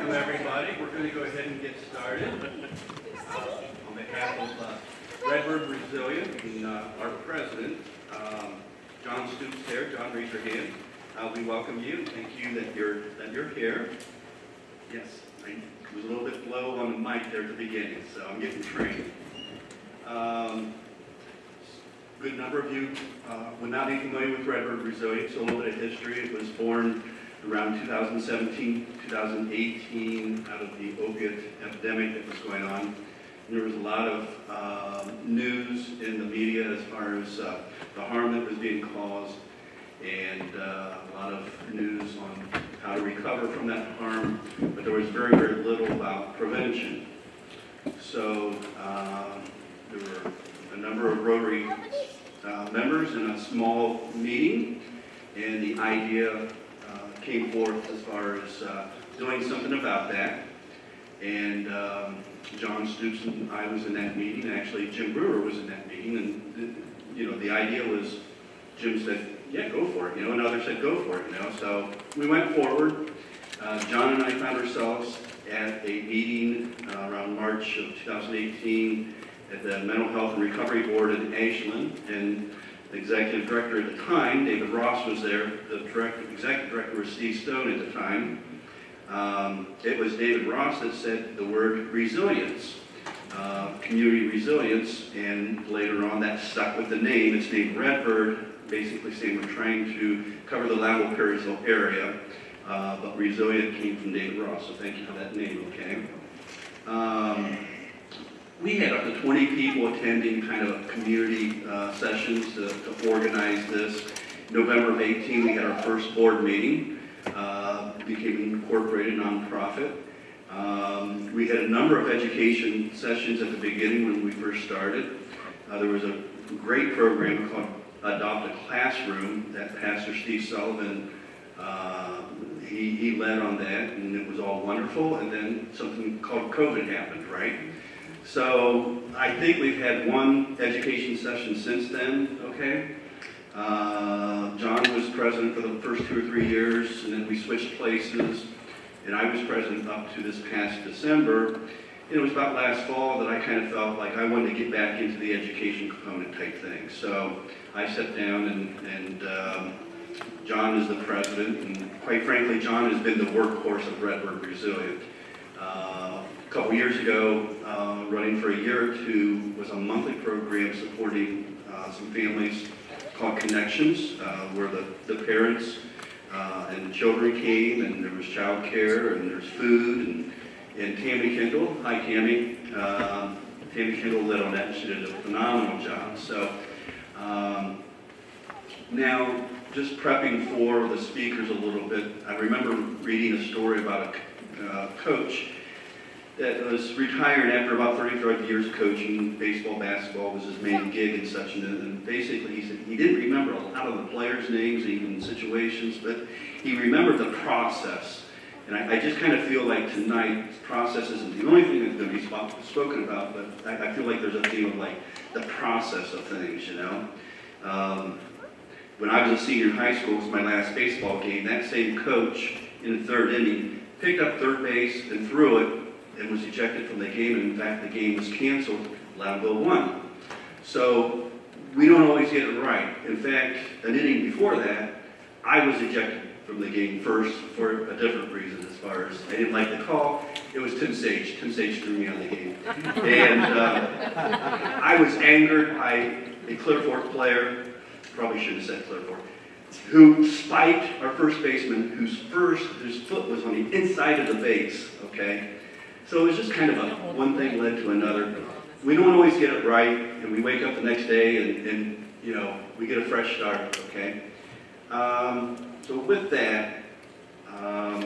Welcome, everybody. We're going to go ahead and get started. On behalf of Redbird Resilient and our president, John Stoops there. John, raise your hand. We welcome you. Thank you that you're here. Yes, I was a little bit low on the mic there at the beginning, so I'm getting trained. Good number of you would not be familiar with Redbird Resilient, so a little bit of history. It was born around 2017, 2018, out of the opiate epidemic that was going on. And there was a lot of news in the media as far as the harm that was being caused, and a lot of news on how to recover from that harm, but there was very, very little about prevention. So there were a number of Rotary members in a small meeting, and the idea came forth as far as doing something about that. And John Stoops and I was in that meeting. Actually, Jim Brewer was in that meeting, and the idea was, Jim said, "Yeah, go for it," and others said, "Go for it," So we went forward. John and I found ourselves at a meeting around March of 2018 at the Mental Health and Recovery Board in Ashland, and the executive director at the time, David Ross, was there. The executive director was Steve Stone at the time. It was David Ross that said the word resilience, community resilience, and later on that stuck with the name. It's named Redbird, basically saying we're trying to cover the Loudonville area, but resilient came from David Ross, so thank you for that name, okay? We had up to 20 people attending kind of community sessions to organize this. November of 18, we had our first board meeting. Became an incorporated nonprofit. We had a number of education sessions at the beginning when we first started. There was a great program called Adopt a Classroom that Pastor Steve Sullivan, he led on that, and it was all wonderful. And then something called COVID happened, right? So I think we've had one education session since then, okay? John was president for the first 2 or 3 years, and then we switched places, and I was president up to this past December. And it was about last fall that I kind of felt like I wanted to get back into the education component type thing. So I sat down, and John is the president, and quite frankly, John has been the workhorse of Redbird Resilient. A couple years ago, running for a year or two, was a monthly program supporting some families called Connections, where the parents and the children came, and there was child care, and there's food, and Tammy Kendall, hi Tammy, Tammy Kendall led on that, and she did a phenomenal job. So now, just prepping for the speakers a little bit, I remember reading a story about a coach that was retired after about 35 years of coaching. Baseball, basketball was his main gig and such, and basically he said he didn't remember a lot of the players' names, even situations, but he remembered the process. And I just kind of feel like tonight, process isn't the only thing that's going to be spoken about, but I feel like there's a theme of like the process of things, When I was a senior in high school, it was my last baseball game, that same coach in the third inning picked up third base and threw it, and was ejected from the game, and in fact the game was canceled. Loudonville won. So we don't always get it right. In fact, an inning before that, I was ejected from the game first for a different reason. As far as I didn't like the call, it was Tim Sage. Tim Sage threw me on the game, and I was angered by a Clear Fork player. Probably shouldn't have said Clear Fork. Who spiked our first baseman, whose foot was on the inside of the base. Okay. So it was just kind of one thing led to another. We don't always get it right, and we wake up the next day and we get a fresh start, okay? So with that, I'm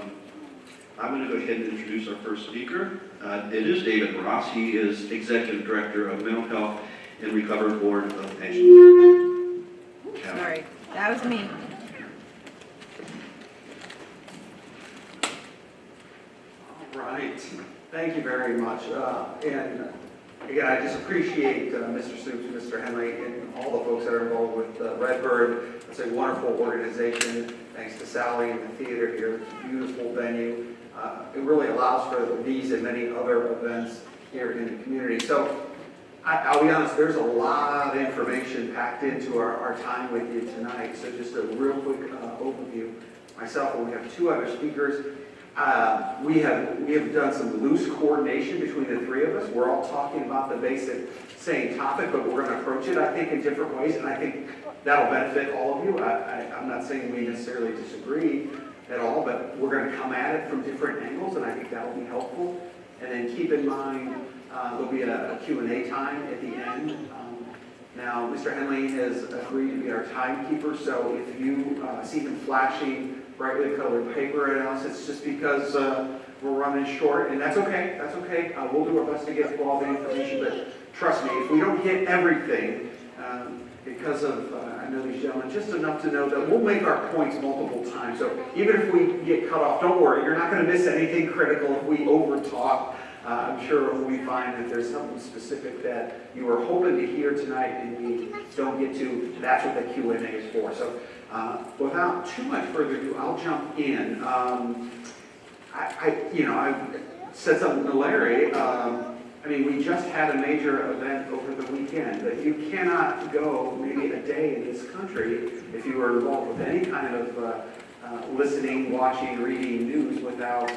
going to go ahead and introduce our first speaker. It is David Ross. He is Executive Director of Mental Health and Recovery Board of Ashland. Sorry, that was me. All right. Thank you very much. And again, I just appreciate Mr. Stoops, Mr. Henry, and all the folks that are involved with Redbird. It's a wonderful organization. thanks to Sally and the theater here. It's a beautiful venue. It really allows for these and many other events here in the community. So I'll be honest, there's a lot of information packed into our time with you tonight. So just a real quick overview. Myself, and we have two other speakers. We have done some loose coordination between the three of us. We're all talking about the basic same topic, but we're going to approach it, I think, in different ways, and I think that'll benefit all of you. I'm not saying we necessarily disagree at all, but we're going to come at it from different angles, and I think that'll be helpful. And then keep in mind, there'll be a Q&A time at the end. Now, Mr. Henley has agreed to be our timekeeper, so if you see him flashing brightly colored paper at us, it's just because we're running short, and that's okay. That's okay. We'll do our best to get through all the information, but trust me, if we don't hit everything, because of, I know these gentlemen, just enough to know that we'll make our points multiple times. So even if we get cut off, don't worry, you're not going to miss anything critical if we over-talk. I'm sure if we find that there's something specific that you were hoping to hear tonight and we don't get to, that's what the Q&A is for. So without too much further ado, I'll jump in. I said something to Larry. I mean, we just had a major event over the weekend that you cannot go maybe a day in this country if you were involved with any kind of listening, watching, reading news without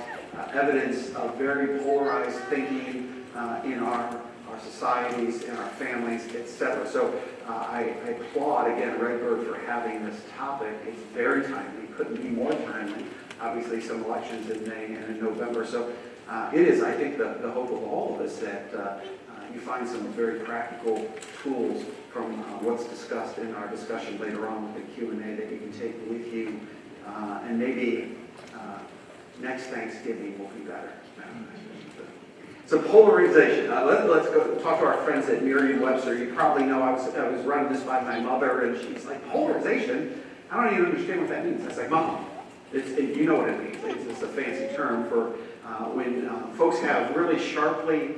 evidence of very polarized thinking in our societies, in our families, etc. So I applaud, again, Redbird for having this topic. It's very timely. Couldn't be more timely. Obviously, some elections in May and in November. So it is, I think, the hope of all of us that you find some very practical tools from what's discussed in our discussion later on with the Q&A that you can take with you. And maybe next Thanksgiving will be better. So polarization. Let's go talk to our friends at Merriam-Webster. You probably know I was running this by my mother, and she's like, polarization? I don't even understand what that means. I was like, Mom, you know what it means. It's a fancy term for when folks have really sharply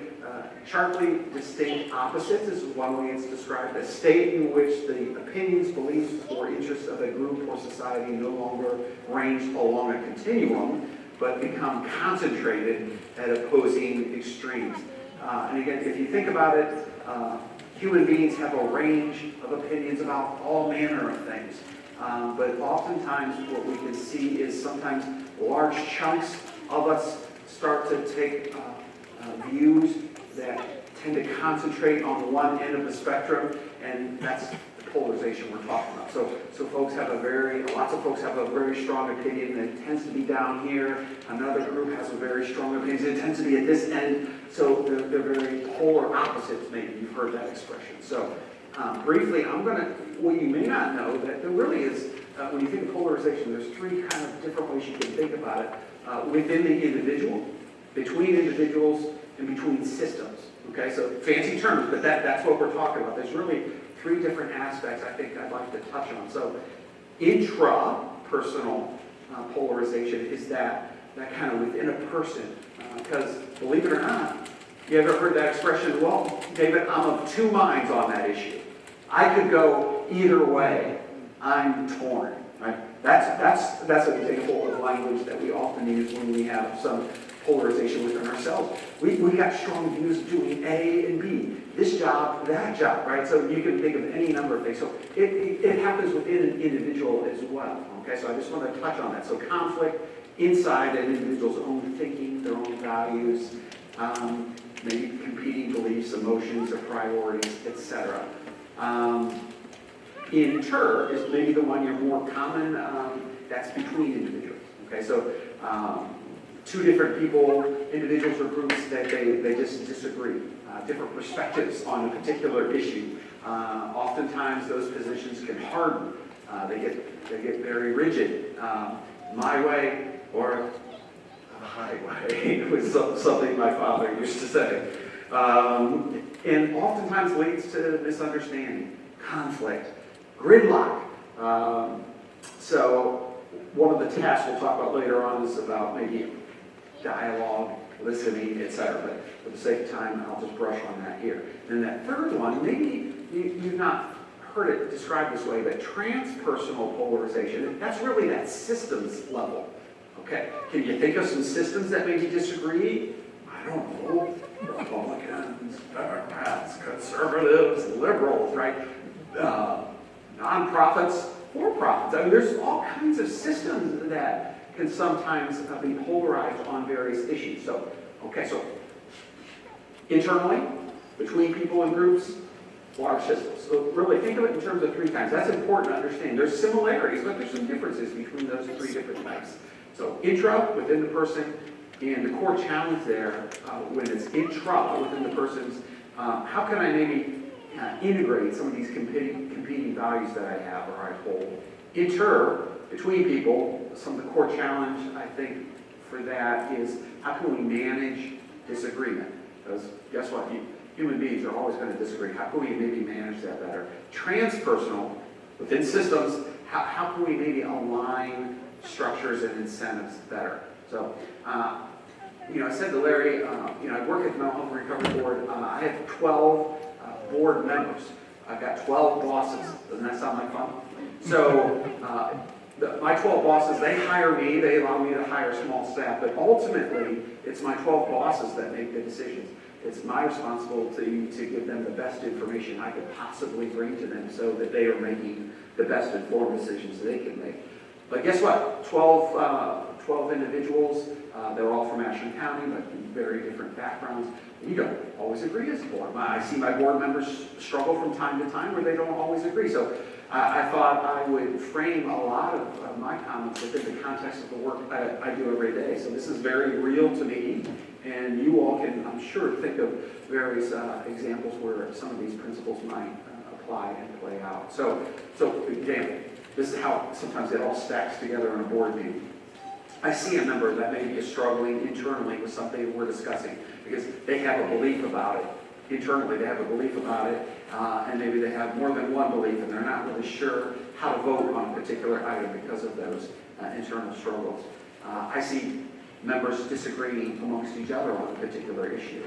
distinct opposites. This is one way it's described. A state in which the opinions, beliefs, or interests of a group or society no longer range along a continuum, but become concentrated at opposing extremes. And again, if you think about it, human beings have a range of opinions about all manner of things. But oftentimes what we can see is sometimes large chunks of us start to take views that tend to concentrate on one end of the spectrum, and that's the polarization we're talking about. So folks have lots of folks have a very strong opinion that tends to be down here. Another group has a very strong opinion that tends to be at this end. So they're very polar opposites, maybe you've heard that expression. So briefly, what you may not know, that there really is, when you think of polarization, there's three kind of different ways you can think about it. Within the individual, between individuals, and between systems. Okay, so fancy terms, but that's what we're talking about. There's really three different aspects I think I'd like to touch on. So intrapersonal polarization is that kind of within a person. Because believe it or not, you ever heard that expression, well, David, I'm of two minds on that issue. I could go either way. I'm torn. Right? That's an example of language that we often use when we have some polarization within ourselves. We got strong views doing A and B, this job, that job, right? So you can think of any number of things. So it happens within an individual as well. Okay, so I just want to touch on that. So conflict inside an individual's own thinking, their own values, maybe competing beliefs, emotions, or priorities, etc. Inter is maybe the one you're more common. That's between individuals. Okay, so two different people, individuals or groups that they just disagree, different perspectives on a particular issue. Oftentimes those positions can harden. They get very rigid. My way or the highway was something my father used to say. And oftentimes leads to misunderstanding, conflict, gridlock. So one of the tasks we'll talk about later on is about maybe dialogue, listening, etc. But for the sake of time, I'll just brush on that here. And that third one, maybe you've not heard it described this way, that transpersonal polarization, that's really that systems level. Okay, can you think of some systems that maybe disagree? I don't know. Republicans, Democrats, conservatives, liberals, right? Nonprofits, for-profits. I mean, there's all kinds of systems that can sometimes be polarized on various issues. So, okay, so internally, between people and groups, large systems. So really think of it in terms of 3 kinds. That's important to understand. There's similarities, but there's some differences between those 3 different types. So intra, within the person, and the core challenge there, when it's intra, within the person's, how can I maybe integrate some of these competing values that I have or I hold? Inter, between people, some of the core challenge, I think, for that is how can we manage disagreement? Because guess what? Human beings are always going to disagree. How can we maybe manage that better? Transpersonal, within systems, how can we maybe align structures and incentives better? So, I said to Larry, I work at the Mental Health and Recovery Board. I have 12 board members. I've got 12 bosses. Doesn't that sound like fun? So, my 12 bosses, they hire me. They allow me to hire small staff. But ultimately, it's my 12 bosses that make the decisions. It's my responsibility to give them the best information I could possibly bring to them so that they are making the best informed decisions they can make. But guess what? 12 individuals, they're all from Ashland County, but very different backgrounds. You don't always agree as a board. I see my board members struggle from time to time where they don't always agree. So I thought I would frame a lot of my comments within the context of the work I do every day. So this is very real to me, and you all can, I'm sure, think of various examples where some of these principles might apply and play out. So example, this is how sometimes it all stacks together in a board meeting. I see a member that maybe is struggling internally with something we're discussing because they have a belief about it. Internally, they have a belief about it, and maybe they have more than one belief, and they're not really sure how to vote on a particular item because of those internal struggles. I see members disagreeing amongst each other on a particular issue.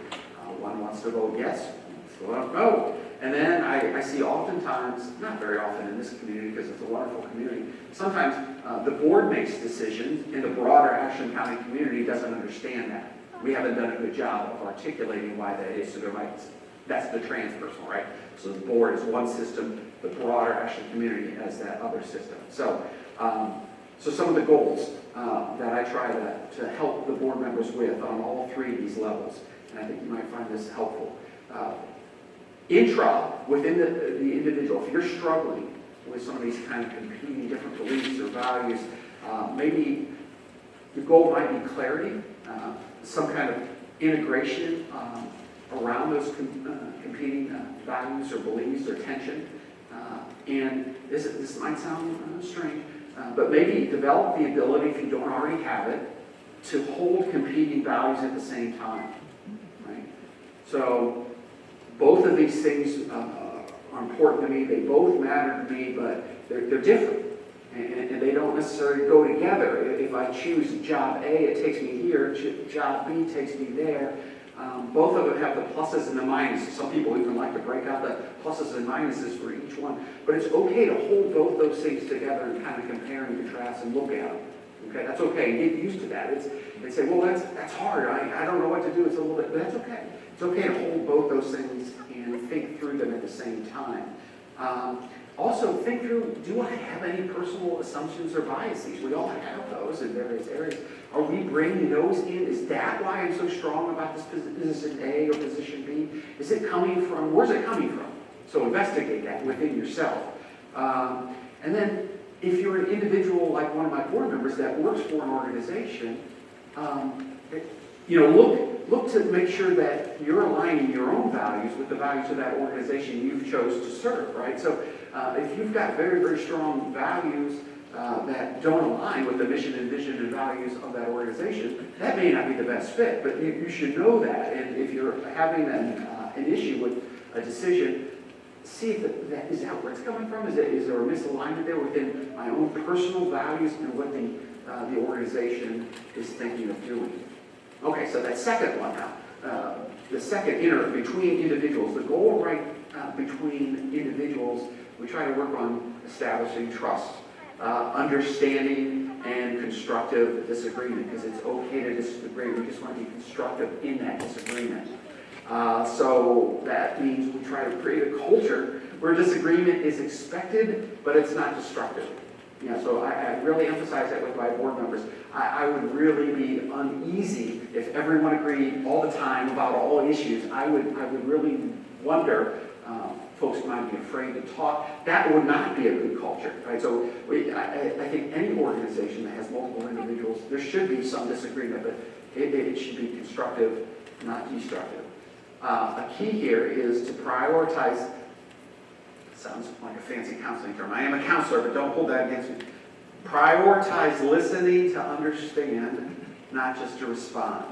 One wants to vote yes, one wants to vote no. And then I see oftentimes, not very often in this community because it's a wonderful community, sometimes the board makes decisions and the broader Ashland County community doesn't understand that. We haven't done a good job of articulating why that is, so that's the transpersonal, right? So the board is one system, the broader Ashland community has that other system. So some of the goals that I try to help the board members with on all 3 of these levels, and I think you might find this helpful. Intra, within the individual, if you're struggling with some of these kind of competing different beliefs or values, maybe the goal might be clarity, some kind of integration around those competing values or beliefs or tension. And this might sound strange, but maybe develop the ability, if you don't already have it, to hold competing values at the same time. Right? So both of these things are important to me. They both matter to me, but they're different. And they don't necessarily go together. If I choose job A, it takes me here. Job B takes me there. Both of them have the pluses and the minuses. Some people even like to break out the pluses and minuses for each one. But it's okay to hold both those things together and kind of compare and contrast and look at them. Okay, that's okay. And get used to that. They say, well, that's hard. I don't know what to do. It's a little bit, but that's okay. It's okay to hold both those things and think through them at the same time. Also, think through, do I have any personal assumptions or biases? We all have those in various areas. Are we bringing those in? Is that why I'm so strong about this position A or position B? Is it coming from, where's it coming from? So investigate that within yourself. And then, if you're an individual like one of my board members that works for an organization, look to make sure that you're aligning your own values with the values of that organization you've chose to serve, right? So if you've got very, very strong values that don't align with the mission and vision and values of that organization, that may not be the best fit, but you should know that. And if you're having an issue with a decision, see if is that where it's coming from? Is there a misalignment there within my own personal values and what the organization is thinking of doing? Okay, so that second one now, the second between individuals, the goal right between individuals we try to work on establishing trust, understanding, and constructive disagreement, because it's okay to disagree. We just want to be constructive in that disagreement. So that means we try to create a culture where disagreement is expected, but it's not destructive. So I really emphasize that with my board members. I would really be uneasy if everyone agreed all the time about all issues. I would really wonder, folks might be afraid to talk. That would not be a good culture, right? So I think any organization that has multiple individuals, there should be some disagreement, but it should be constructive, not destructive. A key here is to prioritize. Sounds like a fancy counseling term. I am a counselor, but don't hold that against me. Prioritize listening to understand, not just to respond.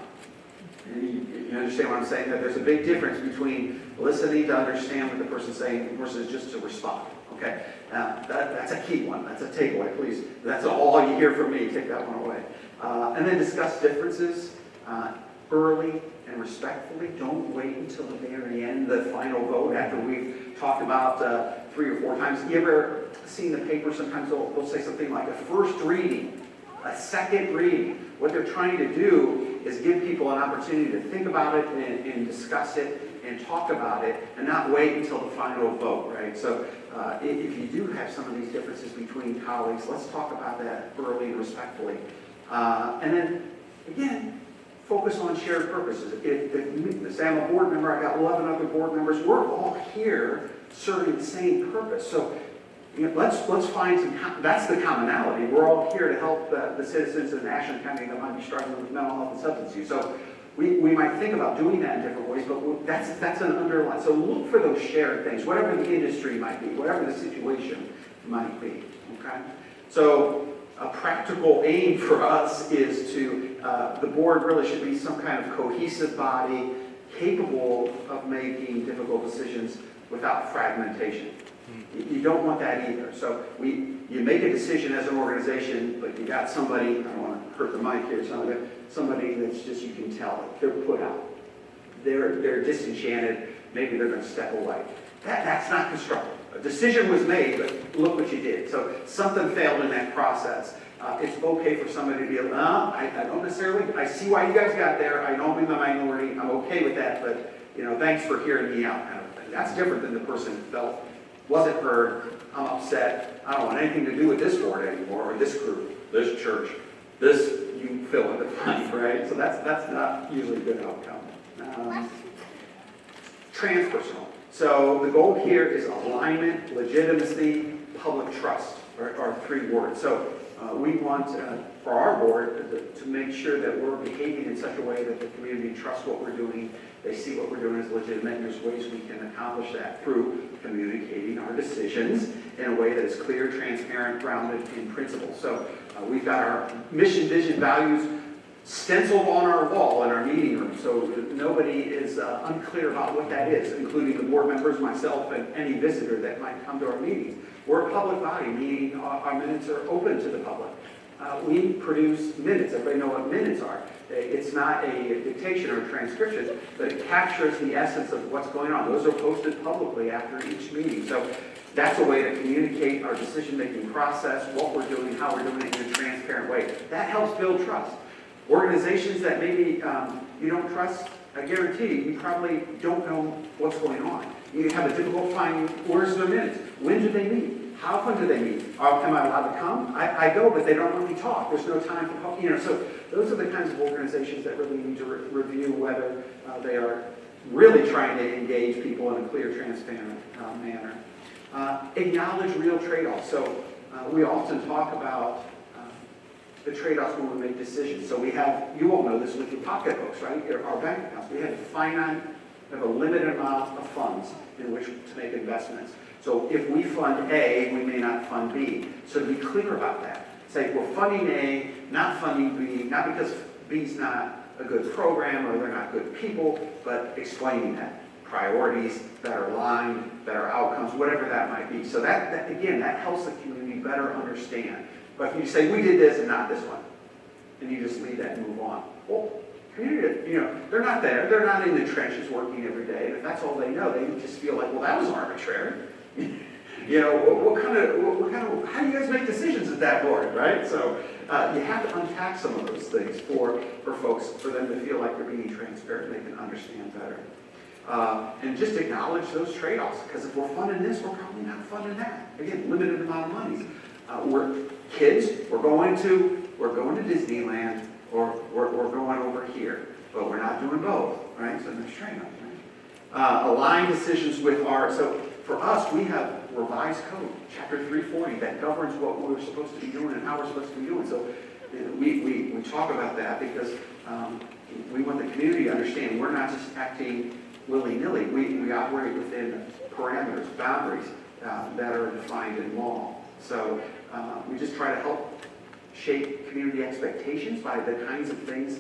And you understand what I'm saying? That there's a big difference between listening to understand what the person's saying versus just to respond. Okay? That's a key one. That's a takeaway, please. That's all you hear from me. Take that one away. And then discuss differences early and respectfully. Don't wait until the very end, the final vote, after we've talked about 3 or 4 times. You ever seen the paper? Sometimes they'll say something like a first reading, a second reading. What they're trying to do is give people an opportunity to think about it and discuss it and talk about it, and not wait until the final vote, right? So if you do have some of these differences between colleagues, let's talk about that early and respectfully. And then, again, focus on shared purposes. If say I'm a board member, I've got 11 other board members, we're all here serving the same purpose. So let's find some, that's the commonality. We're all here to help the citizens in Ashland County that might be struggling with mental health and substance use. So we might think about doing that in different ways, but that's an underlying. So look for those shared things, whatever the industry might be, whatever the situation might be, okay? So a practical aim for us is to, the board really should be some kind of cohesive body capable of making difficult decisions without fragmentation. You don't want that either. So you make a decision as an organization, but you got somebody, I don't want to hurt the mic here, somebody that's just, you can tell it, they're put out. They're disenchanted, maybe they're going to step away. That's not constructive. A decision was made, but look what you did. So something failed in that process. It's okay for somebody to be like, I don't necessarily, I see why you guys got there, I know I'm in the minority, I'm okay with that, but thanks for hearing me out, kind of thing. That's different than the person felt, wasn't heard, I'm upset, I don't want anything to do with this board anymore, or this group, this church, this, you fill in the blank, right? So that's not usually a good outcome. Transpersonal. So the goal here is alignment, legitimacy, public trust, are 3 words. So we want, for our board, to make sure that we're behaving in such a way that the community trusts what we're doing, they see what we're doing as legitimate, and there's ways we can accomplish that through communicating our decisions in a way that is clear, transparent, grounded in principles. So we've got our mission, vision, values stenciled on our wall in our meeting room, so nobody is unclear about what that is, including the board members, myself, and any visitor that might come to our meetings. We're a public body, meaning our minutes are open to the public. We produce minutes. Everybody know what minutes are. It's not a dictation or a transcription, but it captures the essence of what's going on. Those are posted publicly after each meeting. So that's a way to communicate our decision-making process, what we're doing, how we're doing it in a transparent way. That helps build trust. Organizations that maybe you don't trust, I guarantee you probably don't know what's going on. You have a difficult finding, where's their minutes? When do they meet? How often do they meet? Am I allowed to come? I go, but they don't let me talk. There's no time for, so those are the kinds of organizations that really need to review whether they are really trying to engage people in a clear, transparent manner. Acknowledge real trade-offs. So we often talk about the trade-offs when we make decisions. So we have, you all know this with your pocketbooks, right? Our bank accounts. We have a limited amount of funds in which to make investments. So if we fund A, we may not fund B. So to be clear about that. Say we're funding A, not funding B, not because B's not a good program or they're not good people, but explaining that. Priorities, better aligned, better outcomes, whatever that might be. So that again, that helps the community better understand. But if you say, we did this and not this one, and you just leave that and move on. Well, community, they're not there. They're not in the trenches working every day. And if that's all they know, they just feel like, well, that was arbitrary. You know, how do you guys make decisions at that board, right? So you have to unpack some of those things for folks, for them to feel like they're being transparent and they can understand better. And just acknowledge those trade-offs, because if we're funding this, we're probably not funding that. Again, limited amount of money. We're kids, we're going to Disneyland, or we're going over here, but we're not doing both, right? So there's trade-offs, right? Align decisions with so for us, we have revised code, chapter 340, that governs what we're supposed to be doing and how we're supposed to be doing. So we talk about that because we want the community to understand we're not just acting willy-nilly. We operate within parameters, boundaries that are defined in law. So we just try to help shape community expectations by the kinds of things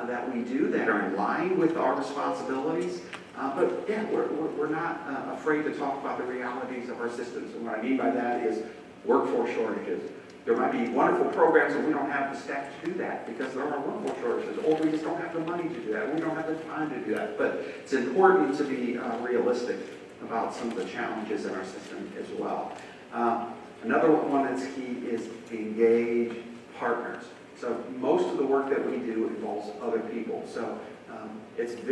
that we do that are in line with our responsibilities. But yeah, we're not afraid to talk about the realities of our systems. And what I mean by that is workforce shortages. There might be wonderful programs and we don't have the staff to do that because there are workforce shortages, or we just don't have the money to do that. We don't have the time to do that. But it's important to be realistic about some of the challenges in our system as well. Another one that's key is engage partners. So most of the work that we do involves other people. So it's if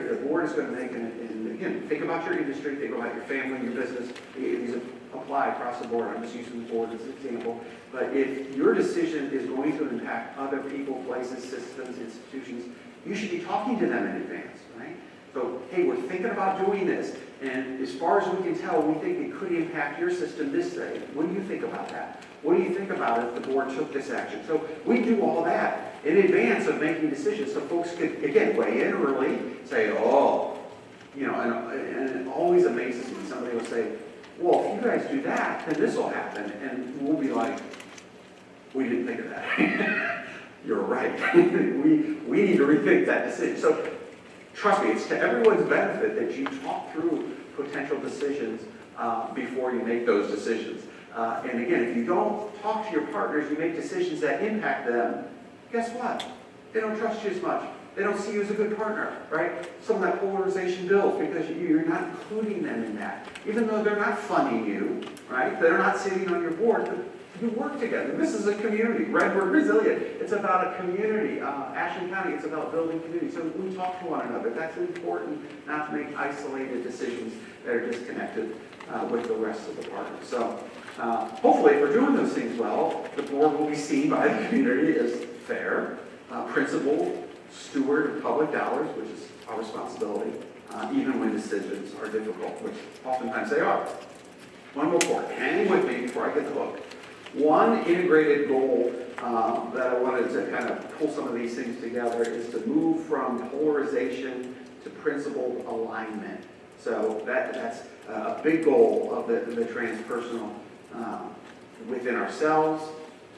the board is going to make and again, think about your industry, think about your family, your business. These apply across the board. I'm just using the board as an example. But if your decision is going to impact other people, places, systems, institutions, you should be talking to them in advance, right? So, hey, we're thinking about doing this, and as far as we can tell, we think it could impact your system this way. What do you think about that? What do you think about if the board took this action? So we do all that in advance of making decisions, so folks could, again, weigh in early, say, oh, you know, and it always amazes me. Somebody will say, well, if you guys do that, then this will happen, and we'll be like, we didn't think of that. You're right. we need to rethink that decision. So trust me, it's to everyone's benefit that you talk through potential decisions before you make those decisions. And again, if you don't talk to your partners, you make decisions that impact them, guess what? They don't trust you as much. They don't see you as a good partner, right? Some of that polarization builds because you're not including them in that. Even though they're not funding you, right? They're not sitting on your board, but you work together. This is a community. Redbird Resilient, it's about a community. Ashland County, it's about building community. So we talk to one another. That's important, not to make isolated decisions that are disconnected with the rest of the partners. So hopefully, if we're doing those things well, the board will be seen by the community as fair, principled, steward of public dollars, which is our responsibility, even when decisions are difficult, which oftentimes they are. One more point. Hang with me before I get the hook. One integrated goal that I wanted to kind of pull some of these things together is to move from polarization to principled alignment. So that's a big goal of the transpersonal within ourselves,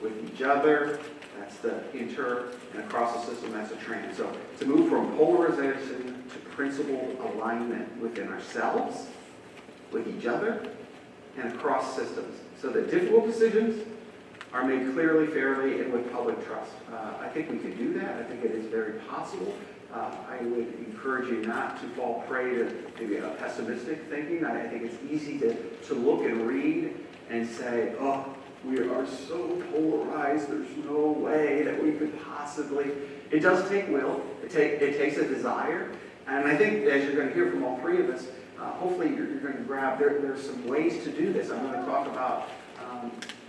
with each other. That's the inter, and across the system, that's a trans. So to move from polarization to principled alignment within ourselves, with each other, and across systems. So that difficult decisions are made clearly, fairly, and with public trust. I think we can do that. I think it is very possible. I would encourage you not to fall prey to maybe a pessimistic thinking. I think it's easy to look and read and say, oh, we are so polarized, there's no way that we could possibly. It does take will. It takes a desire. And I think, as you're going to hear from all three of us, hopefully you're going to grab, there's some ways to do this. I'm going to talk about,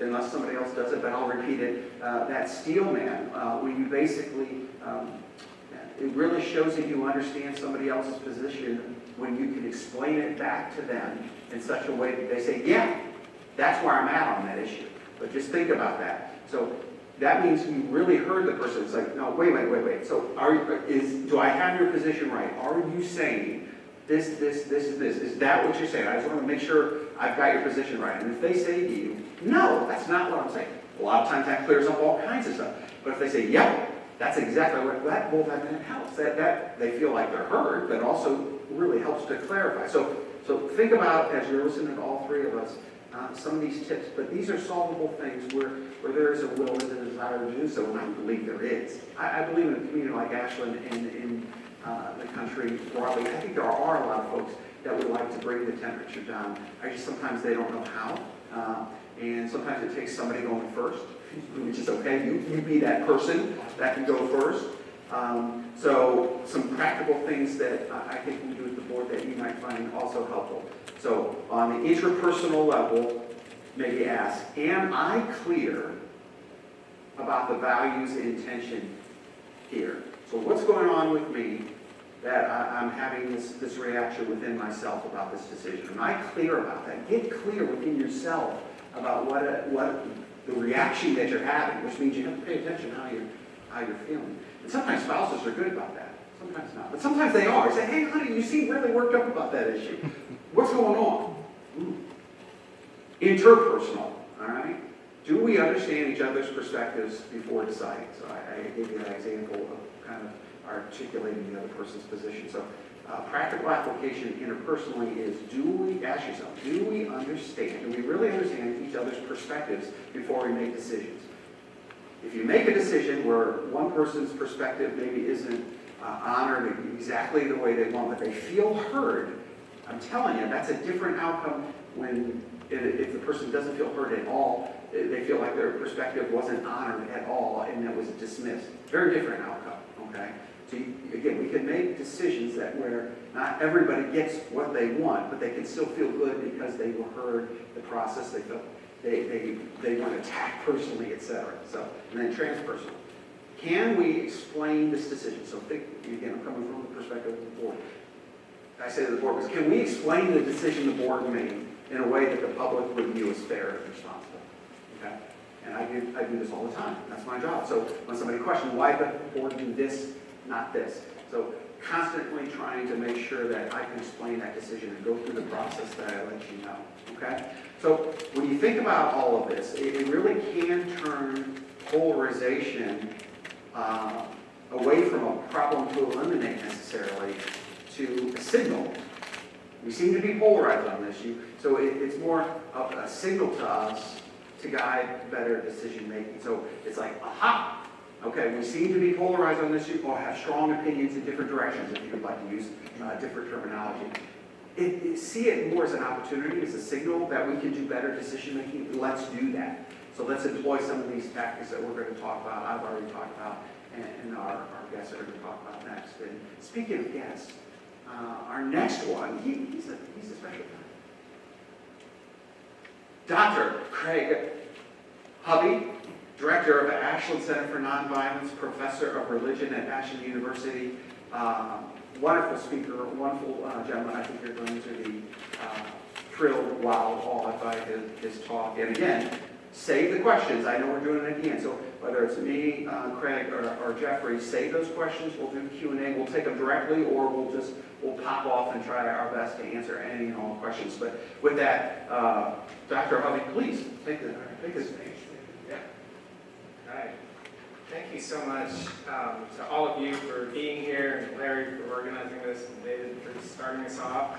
unless somebody else does it, but I'll repeat it, that steel man, where you basically, it really shows that you understand somebody else's position when you can explain it back to them in such a way that they say, yeah, that's where I'm at on that issue. But just think about that. So that means you really heard the person. It's like, no, wait. So do I have your position right? Are you saying this? Is that what you're saying? I just want to make sure I've got your position right. And if they say to you, no, that's not what I'm saying. A lot of times that clears up all kinds of stuff. But if they say, yep, that's exactly what that, well, that helps. That they feel like they're heard, but also really helps to clarify. So think about, as you're listening to all three of us, some of these tips, but these are solvable things where there is a will and a desire to do so, and I believe there is. I believe in a community like Ashland and in the country broadly, I think there are a lot of folks that would like to bring the temperature down. Sometimes they don't know how. And sometimes it takes somebody going first, which is okay. You be that person that can go first. So some practical things that I think we do at the board that you might find also helpful. So on the interpersonal level, maybe ask, am I clear about the values and intention here? So what's going on with me that I'm having this reaction within myself about this decision? Am I clear about that? Get clear within yourself about what the reaction that you're having, which means you have to pay attention to how you're feeling. And sometimes spouses are good about that. Sometimes not. But sometimes they are. Say, hey, honey, you seem really worked up about that issue. What's going on? Interpersonal, all right? Do we understand each other's perspectives before deciding? So I gave you that example of kind of articulating the other person's position. So practical application interpersonally is, ask yourself, do we really understand each other's perspectives before we make decisions? If you make a decision where one person's perspective maybe isn't honored exactly the way they want, but they feel heard, I'm telling you, that's a different outcome when if the person doesn't feel heard at all, they feel like their perspective wasn't honored at all and that was dismissed. Very different outcome, okay? So again, we can make decisions where not everybody gets what they want, but they can still feel good because they were heard, the process, they felt they weren't attacked personally, etc. So, and then transpersonal. Can we explain this decision? So think, again, I'm coming from the perspective of the board. I say to the board, can we explain the decision the board made in a way that the public would view as fair and responsible? Okay? And I do this all the time. That's my job. So when somebody questions, why did the board do this, not this? So constantly trying to make sure that I can explain that decision and go through the process that I let you know. Okay? So when you think about all of this, it really can turn polarization away from a problem to eliminate necessarily to a signal. We seem to be polarized on this issue, so it's more of a signal to us to guide better decision making. So it's like, aha, okay, we seem to be polarized on this issue or have strong opinions in different directions, if you would like to use different terminology. See it more as an opportunity, as a signal that we can do better decision making. Let's do that. So let's employ some of these tactics that we're going to talk about, I've already talked about, and our guests are going to talk about next. And speaking of guests, our next one, he's a special guy. Dr. Craig Hovey, Director of the Ashland Center for Nonviolence, Professor of Religion at Ashland University. Wonderful speaker, wonderful gentleman. I think you're going to be thrilled, wowed, awed by his talk. And again, save the questions. I know we're doing it again. So whether it's me, Craig, or Jeffrey, save those questions. We'll do Q&A. We'll take them directly, or we'll pop off and try our best to answer any and all questions. But with that, Dr. Hovey, please take this stage. Yeah. All right. Thank you so much to all of you for being here, and Larry for organizing this, and David for starting us off.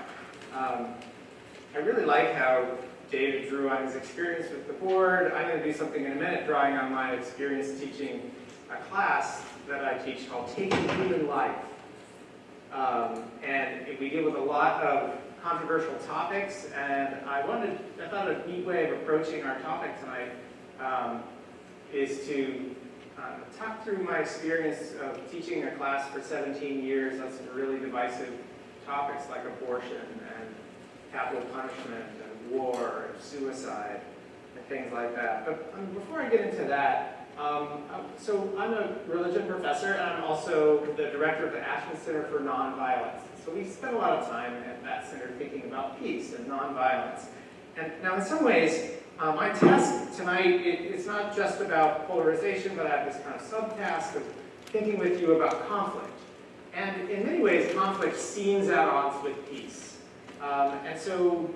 I really like how David drew on his experience with the board. I'm going to do something in a minute, drawing on my experience teaching a class that I teach called Taking Human Life. And we deal with a lot of controversial topics, and I thought a neat way of approaching our topic tonight is to talk through my experience of teaching a class for 17 years on some really divisive topics like abortion and capital punishment and war and suicide and things like that. But before I get into that, so I'm a religion professor, and I'm also the director of the Ashland Center for Nonviolence. So we spend a lot of time at that center thinking about peace and nonviolence. And now in some ways, my task tonight, it's not just about polarization, but I have this kind of subtask of thinking with you about conflict. And in many ways, conflict seems at odds with peace. And so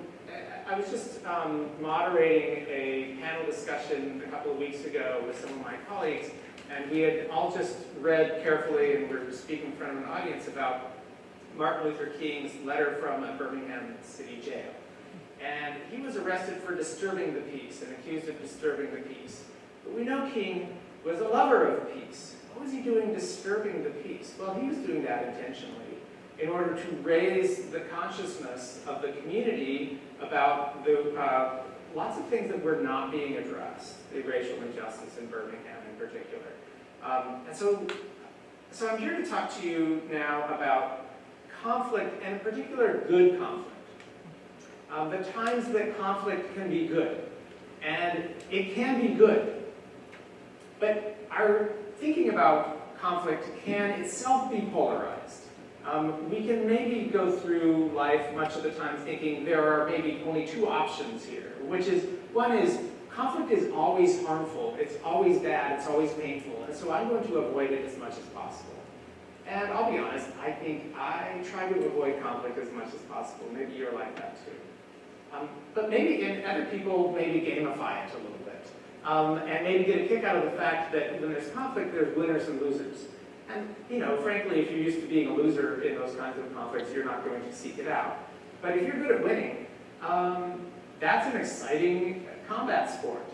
I was just moderating a panel discussion a couple of weeks ago with some of my colleagues, and we had all just read carefully, and we were speaking in front of an audience about Martin Luther King's letter from a Birmingham city jail. And he was arrested for disturbing the peace and accused of disturbing the peace. But we know King was a lover of peace. What was he doing disturbing the peace? Well, he was doing that intentionally in order to raise the consciousness of the community about the lots of things that were not being addressed, the racial injustice in Birmingham in particular. And so I'm here to talk to you now about conflict, and in particular, good conflict. The times that conflict can be good, and it can be good. But our thinking about conflict can itself be polarized. We can maybe go through life much of the time thinking there are maybe only two options here, which is, one is, conflict is always harmful, it's always bad, it's always painful, and so I'm going to avoid it as much as possible. And I'll be honest, I think I try to avoid conflict as much as possible. Maybe you're like that too. But maybe, and other people maybe gamify it a little bit. And maybe get a kick out of the fact that when there's conflict, there's winners and losers. And, you know, frankly, if you're used to being a loser in those kinds of conflicts, you're not going to seek it out. But if you're good at winning, that's an exciting combat sport.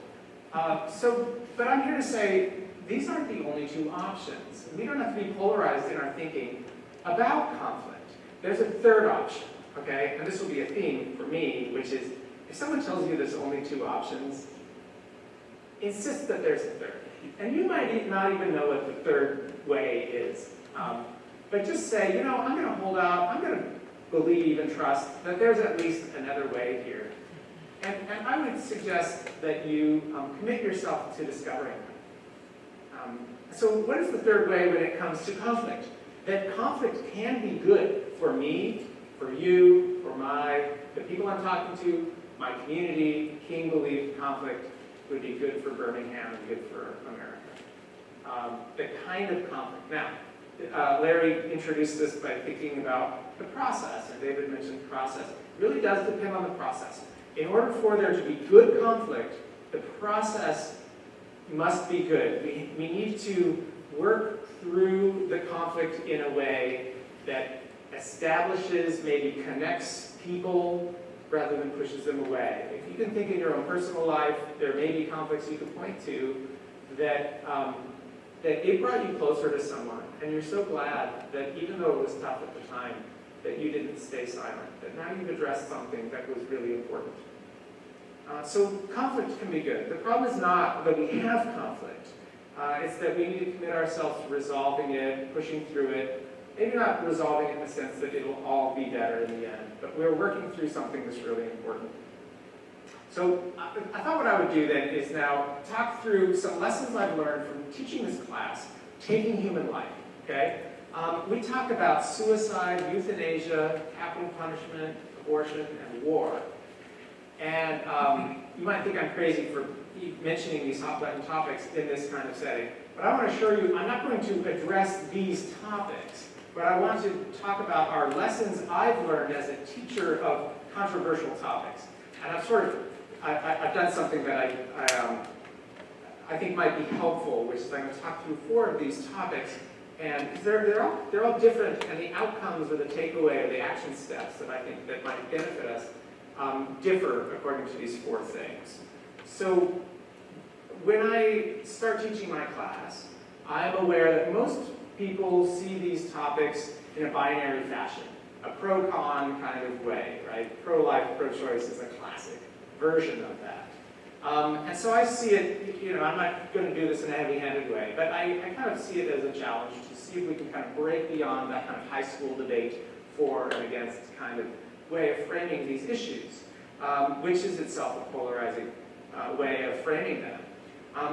But I'm here to say, these aren't the only two options. We don't have to be polarized in our thinking about conflict. There's a third option, okay? And this will be a theme for me, which is, if someone tells you there's only two options, insist that there's a third. And you might not even know what the third way is. But just say, you know, I'm going to hold out, I'm going to believe and trust that there's at least another way here. And I would suggest that you commit yourself to discovering that. So what is the third way when it comes to conflict? That conflict can be good for me, for you, for the people I'm talking to, my community. King believed conflict would be good for Birmingham and good for America. The kind of conflict. Now, Larry introduced this by thinking about the process, and David mentioned process. It really does depend on the process. In order for there to be good conflict, the process must be good. We need to work through the conflict in a way that establishes, maybe connects people rather than pushes them away. If you can think in your own personal life, there may be conflicts you can point to that it brought you closer to someone, and you're so glad that even though it was tough at the time, that you didn't stay silent, that now you've addressed something that was really important. So conflict can be good. The problem is not that we have conflict. It's that we need to commit ourselves to resolving it, pushing through it, maybe not resolving it in the sense that it'll all be better in the end, but we're working through something that's really important. So I thought what I would do then is now talk through some lessons I've learned from teaching this class, Taking Human Life, okay? We talk about suicide, euthanasia, capital punishment, abortion, and war. And you might think I'm crazy for mentioning these hot-button topics in this kind of setting, but I want to assure you I'm not going to address these topics, but I want to talk about our lessons I've learned as a teacher of controversial topics. And I've done something that I think might be helpful, which is I'm going to talk through 4 of these topics, and they're all different, and the outcomes or the takeaway or the action steps that I think that might benefit us differ according to these 4 things. So when I start teaching my class, I'm aware that most people see these topics in a binary fashion, a pro-con kind of way, right? Pro-life, pro-choice is a classic version of that. And so I see it, you know, I'm not going to do this in a heavy-handed way, but I kind of see it as a challenge to see if we can kind of break beyond that kind of high school debate for and against kind of way of framing these issues, which is itself a polarizing way of framing them.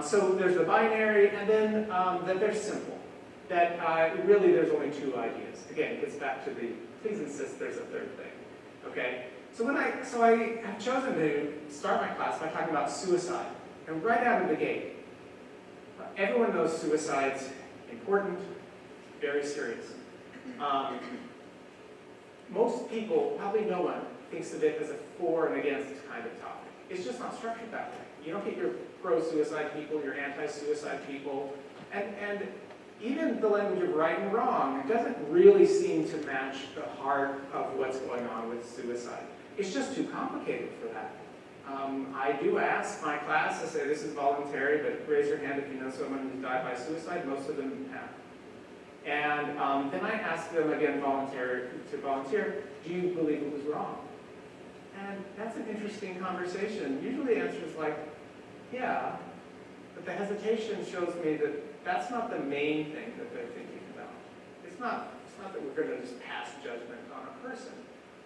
So there's the binary, and then that they're simple. That really there's only 2 ideas. Again, it gets back to the, please insist there's a third thing. Okay? So I have chosen to start my class by talking about suicide. And right out of the gate, everyone knows suicide's important, very serious. Most people, probably no one, thinks of it as a for and against kind of topic. It's just not structured that way. You don't get your pro-suicide people, your anti-suicide people, and even the language of right and wrong doesn't really seem to match the heart of what's going on with suicide. It's just too complicated for that. I do ask my class, I say this is voluntary, but raise your hand if you know someone who's died by suicide. Most of them have. And then I ask them again to volunteer, do you believe it was wrong? And that's an interesting conversation. Usually the answer is like, yeah, but the hesitation shows me that that's not the main thing that they're thinking about. It's not that we're going to just pass judgment on a person,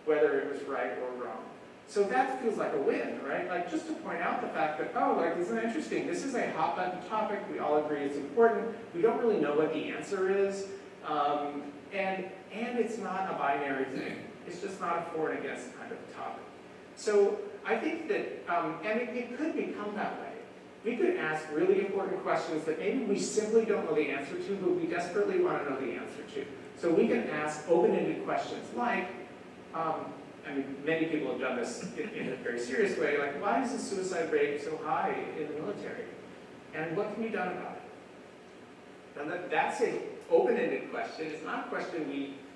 whether it was right or wrong. So that feels like a win, right? Like just to point out the fact that, oh, like isn't it interesting? This is a hot button topic. We all agree it's important. We don't really know what the answer is. And it's not a binary thing. It's just not a for and against kind of topic. So I think that, and it could become that way. We could ask really important questions that maybe we simply don't know the answer to, but we desperately want to know the answer to. So we can ask open-ended questions like, I mean, many people have done this in a very serious way, like, why is the suicide rate so high in the military? And what can be done about it? Now that's an open-ended question. It's not a question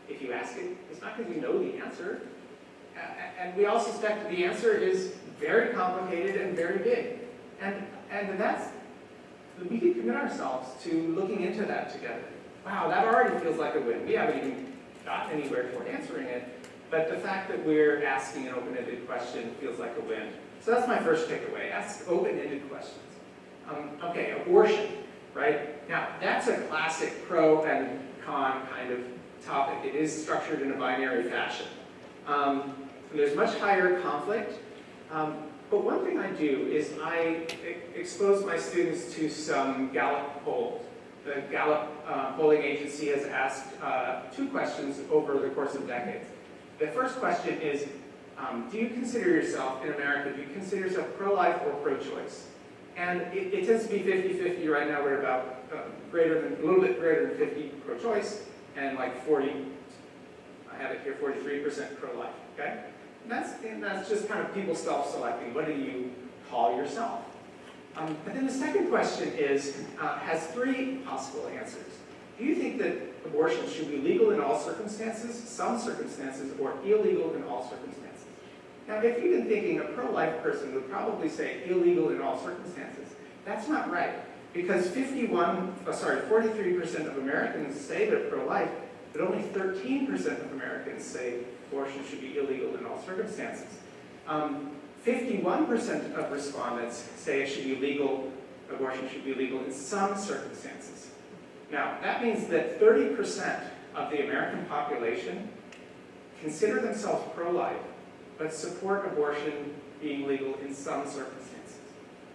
if you ask it, it's not because you know the answer. And we all suspect the answer is very complicated and very big. And that's, we could commit ourselves to looking into that together. Wow, that already feels like a win. We haven't even gotten anywhere toward answering it, but the fact that we're asking an open-ended question feels like a win. So that's my first takeaway, ask open-ended questions. Okay, abortion, right? Now, that's a classic pro and con kind of topic. It is structured in a binary fashion. There's much higher conflict. But one thing I do is I expose my students to some Gallup polls. The Gallup polling agency has asked 2 questions over the course of decades. The first question is, do you consider yourself, in America, do you consider yourself pro-life or pro-choice? And it tends to be 50-50. Right now we're about a little bit greater than 50 pro-choice, and like 40, I have it here, 43% pro-life, okay? And that's just kind of people self-selecting. What do you call yourself? But then the second question has 3 possible answers. Do you think that abortion should be legal in all circumstances, some circumstances, or illegal in all circumstances? Now, if you've been thinking, a pro-life person would probably say illegal in all circumstances. That's not right, because 43% of Americans say they're pro-life, but only 13% of Americans say abortion should be illegal in all circumstances. 51% of respondents say it should be legal, abortion should be legal in some circumstances. Now, that means that 30% of the American population consider themselves pro-life, but support abortion being legal in some circumstances.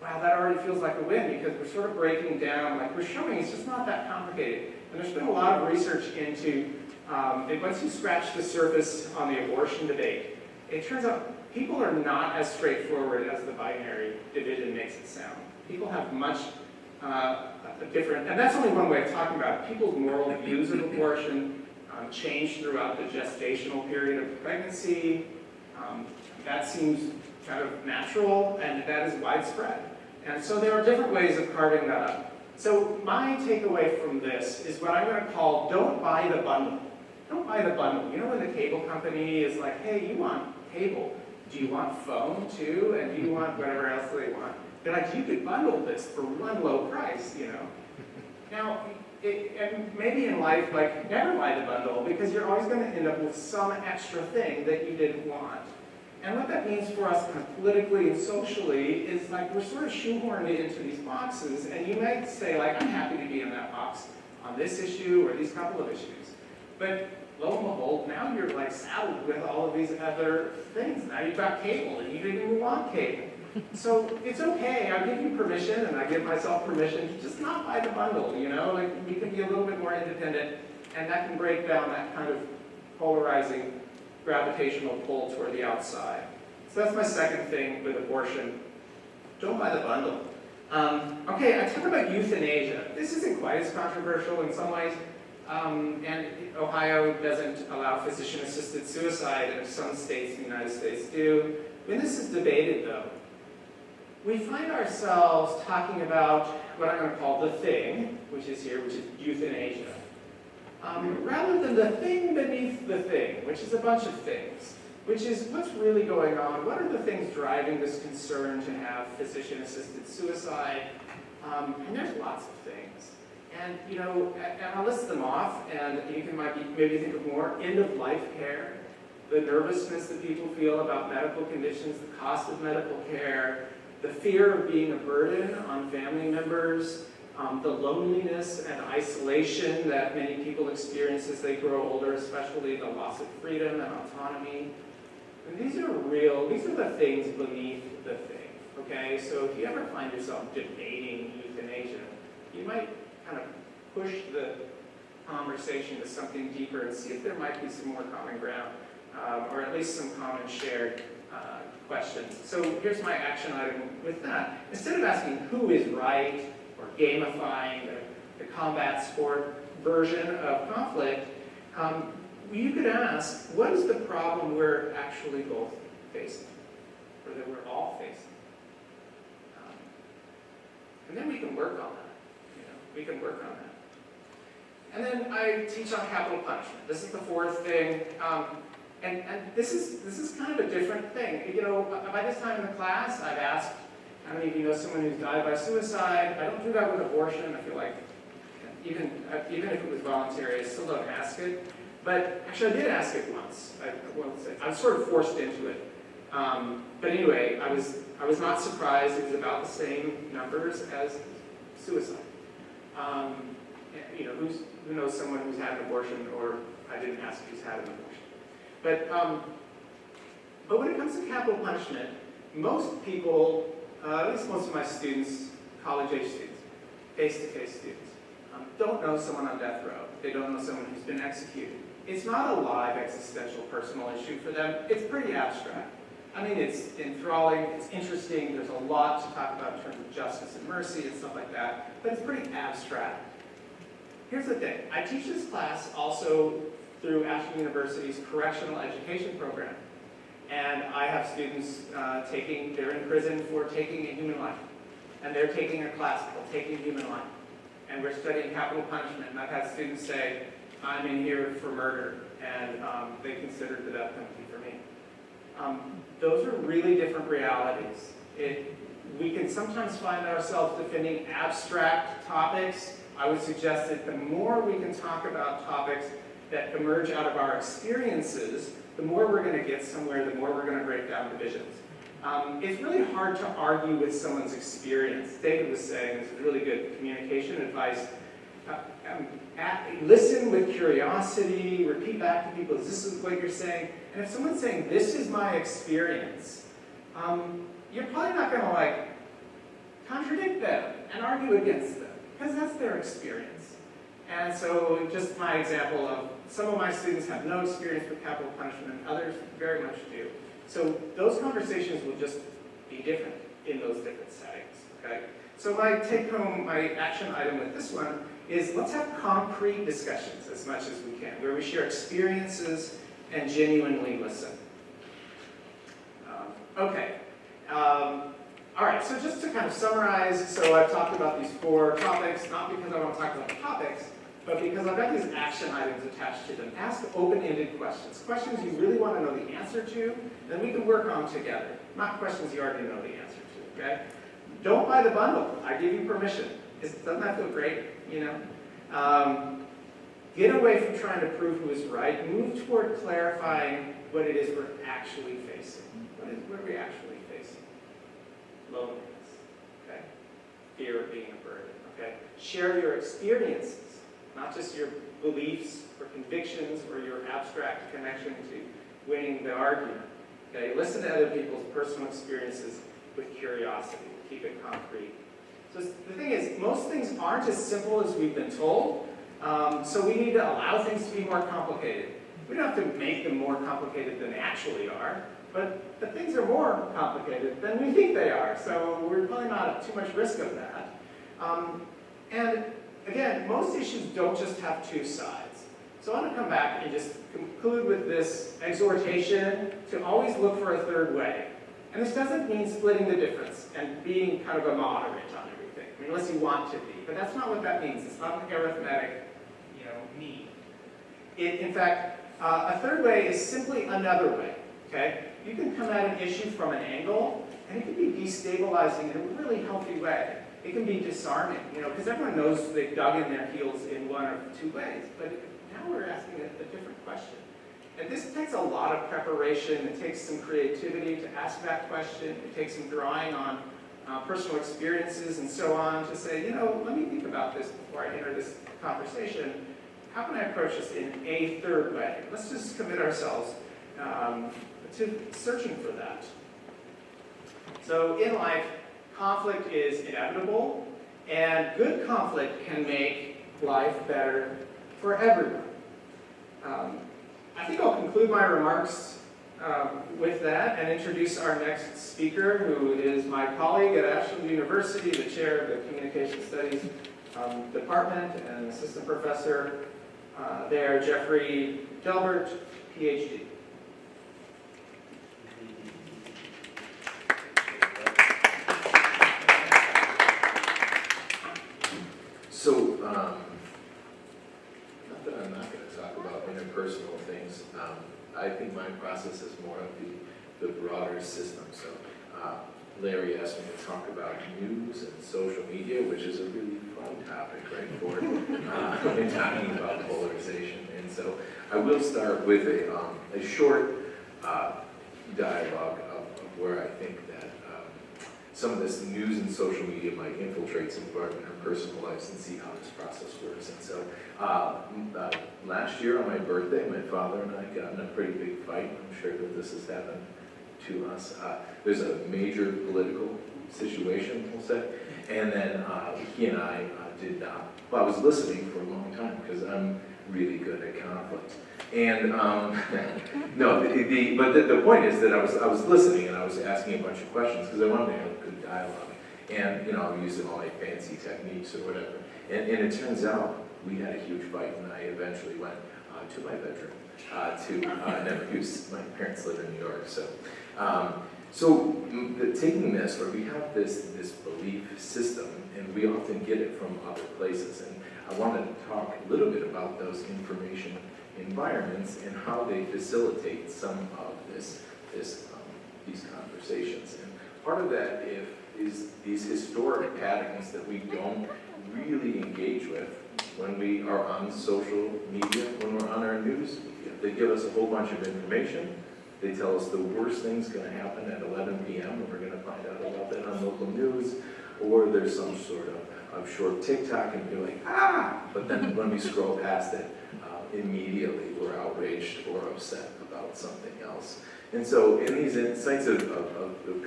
Wow, that already feels like a win, because we're sort of breaking down, like we're showing it's just not that complicated. And there's been a lot of research into, once you scratch the surface on the abortion debate, it turns out people are not as straightforward as the binary division makes it sound. People have much different, and that's only one way of talking about it. People's moral views of abortion change throughout the gestational period of pregnancy. That seems kind of natural, and that is widespread. And so there are different ways of carving that up. So my takeaway from this is what I'm going to call, don't buy the bundle. Don't buy the bundle. You know when the cable company is like, hey, you want cable, do you want phone too? And do you want whatever else they want? They're like, you could bundle this for one low price, you know. Now, and maybe in life, like, never buy the bundle, because you're always going to end up with some extra thing that you didn't want. And what that means for us kind of politically and socially is like we're sort of shoehorned into these boxes, and you might say, like, I'm happy to be in that box on this issue or these couple of issues. But lo and behold, now you're like saddled with all of these other things. Now you've got cable, and you didn't even want cable. So it's okay, I give you permission, and I give myself permission to just not buy the bundle, you know? Like, we can be a little bit more independent, and that can break down that kind of polarizing gravitational pull toward the outside. So that's my second thing with abortion. Don't buy the bundle. Okay, I talk about euthanasia. This isn't quite as controversial in some ways, and Ohio doesn't allow physician-assisted suicide, and some states in the United States do. When this is debated, though, we find ourselves talking about what I'm going to call the thing, which is here, which is euthanasia. Rather than the thing beneath the thing, which is a bunch of things, which is what's really going on, what are the things driving this concern to have physician-assisted suicide, and there's lots of things. And, you know, and I'll list them off, and you can maybe think of more. End-of-life care. the nervousness that people feel about medical conditions, the cost of medical care, the fear of being a burden on family members, the loneliness and isolation that many people experience as they grow older, especially the loss of freedom and autonomy. And these are the things beneath the thing, okay? So if you ever find yourself debating euthanasia, you might kind of push the conversation to something deeper and see if there might be some more common ground, or at least some common shared questions. So here's my action item with that. Instead of asking who is right, or gamifying the combat sport version of conflict, you could ask, what is the problem we're actually both facing, or that we're all facing? And then we can work on that. We can work on that. And then I teach on capital punishment. This is the fourth thing. And this is kind of a different thing. By this time in the class, I've asked, how many of you know someone who's died by suicide? I don't do that with abortion. I feel like even if it was voluntary, I still don't ask it. But actually, I did ask it once. I was sort of forced into it. But anyway, I was not surprised. It was about the same numbers as suicide. Who knows someone who's had an abortion, or I didn't ask who's had an abortion. But when it comes to capital punishment, most people, at least most of my students, college-age students, face-to-face students, don't know someone on death row. They don't know someone who's been executed. It's not a live existential personal issue for them. It's pretty abstract. I mean, it's enthralling, it's interesting, there's a lot to talk about in terms of justice and mercy and stuff like that, but it's pretty abstract. Here's the thing. I teach this class also through Ashland University's correctional education program. And I have students they're in prison for taking a human life. And they're taking a class called Taking Human Life. And we're studying capital punishment. And I've had students say, I'm in here for murder. And they considered the death penalty for me. Those are really different realities. We can sometimes find ourselves defending abstract topics. I would suggest that the more we can talk about topics that emerge out of our experiences, the more we're going to get somewhere, the more we're going to break down divisions. It's really hard to argue with someone's experience. David was saying, this is really good communication advice. Listen with curiosity, repeat back to people, is this what you're saying? And if someone's saying, this is my experience, you're probably not going to contradict them and argue against them, because that's their experience. And so just my example of some of my students have no experience with capital punishment, others very much do. So those conversations will just be different in those different settings, okay? So my take-home, my action item with this one is let's have concrete discussions as much as we can, where we share experiences and genuinely listen. All right, so just to kind of summarize, so I've talked about these 4 topics, not because I want to talk about the topics, but because I've got these action items attached to them. Ask open-ended questions. Questions you really want to know the answer to, then we can work on together. Not questions you already know the answer to, okay? Don't buy the bundle. I give you permission. Doesn't that feel great, Get away from trying to prove who is right. Move toward clarifying what it is we're actually facing. What are we actually facing? Loneliness, okay? Fear of being a burden, okay? Share your experiences, not just your beliefs or convictions or your abstract connection to winning the argument, okay? Listen to other people's personal experiences with curiosity. Keep it concrete. So the thing is, most things aren't as simple as we've been told, so we need to allow things to be more complicated. We don't have to make them more complicated than they actually are, but the things are more complicated than we think they are, so we're probably not at too much risk of that. And again, most issues don't just have 2 sides. So I want to come back and just conclude with this exhortation to always look for a third way. And this doesn't mean splitting the difference and being kind of a moderate on everything, unless you want to be. But that's not what that means. It's not an arithmetic, need. In fact, a third way is simply another way, okay? You can come at an issue from an angle, and it can be destabilizing in a really healthy way. It can be disarming, because everyone knows they've dug in their heels in 1 or 2 ways. But now we're asking a different question. this takes a lot of preparation. It takes some creativity to ask that question. It takes some drawing on personal experiences and so on to say, you know, let me think about this before I enter this conversation. How can I approach this in a third way? Let's just commit ourselves to searching for that. So in life, conflict is inevitable, and good conflict can make life better for everyone. I think I'll conclude my remarks with that and introduce our next speaker, who is my colleague at Ashland University, the chair of the Communication Studies Department and assistant professor there, Jeffrey Delbert, Ph.D. So, not that I'm not going to talk about interpersonal things. I think my process is more of the broader system. So, Larry asked me to talk about news and social media, which is a really fun topic, right, for in talking about polarization. And so, I will start with a short dialogue of where I think that some of this news and social media might infiltrate some of our personal lives and see how this process works. And so last year on my birthday, my father and I got in a pretty big fight. I'm sure that this has happened to us. There's a major political situation, we'll say, and then he and I did not. Well, I was listening for a long time because I'm really good at conflict. And no, but the point is that I was listening and I was asking a bunch of questions because I wanted to have a good dialogue. And, you know, I'm using all my fancy techniques or whatever. And it turns out we had a huge fight, and I eventually went to my bedroom my parents live in New York. So, taking this, where we have this belief system, and we often get it from other places. And I wanted to talk a little bit about those information environments and how they facilitate some of these conversations. And part of that is these historic patterns that we don't really engage with when we are on social media, when we're on our news media. They give us a whole bunch of information. They tell us the worst thing's going to happen at 11 p.m. and we're going to find out about that on local news, or there's some sort of short TikTok and you're like, ah! But then when we scroll past it, immediately we're outraged or upset about something else. And so in these insights of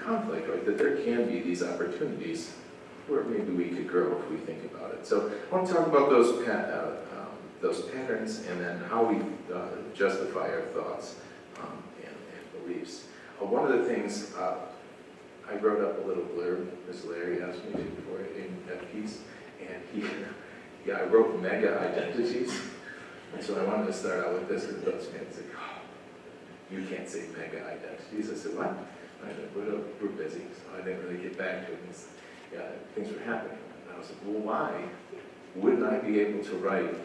conflict, right, that there can be these opportunities where maybe we could grow if we think about it. So I want to talk about those patterns and then how we justify our thoughts and beliefs. One of the things, I wrote up a little blurb, as Larry asked me to before in that piece, and I wrote mega identities. And so I wanted to start out with this, because those fans said, oh, you can't say mega identities. I said, what? I said, we're busy, so I didn't really get back to it. And things were happening. And I was like, well, why wouldn't I be able to write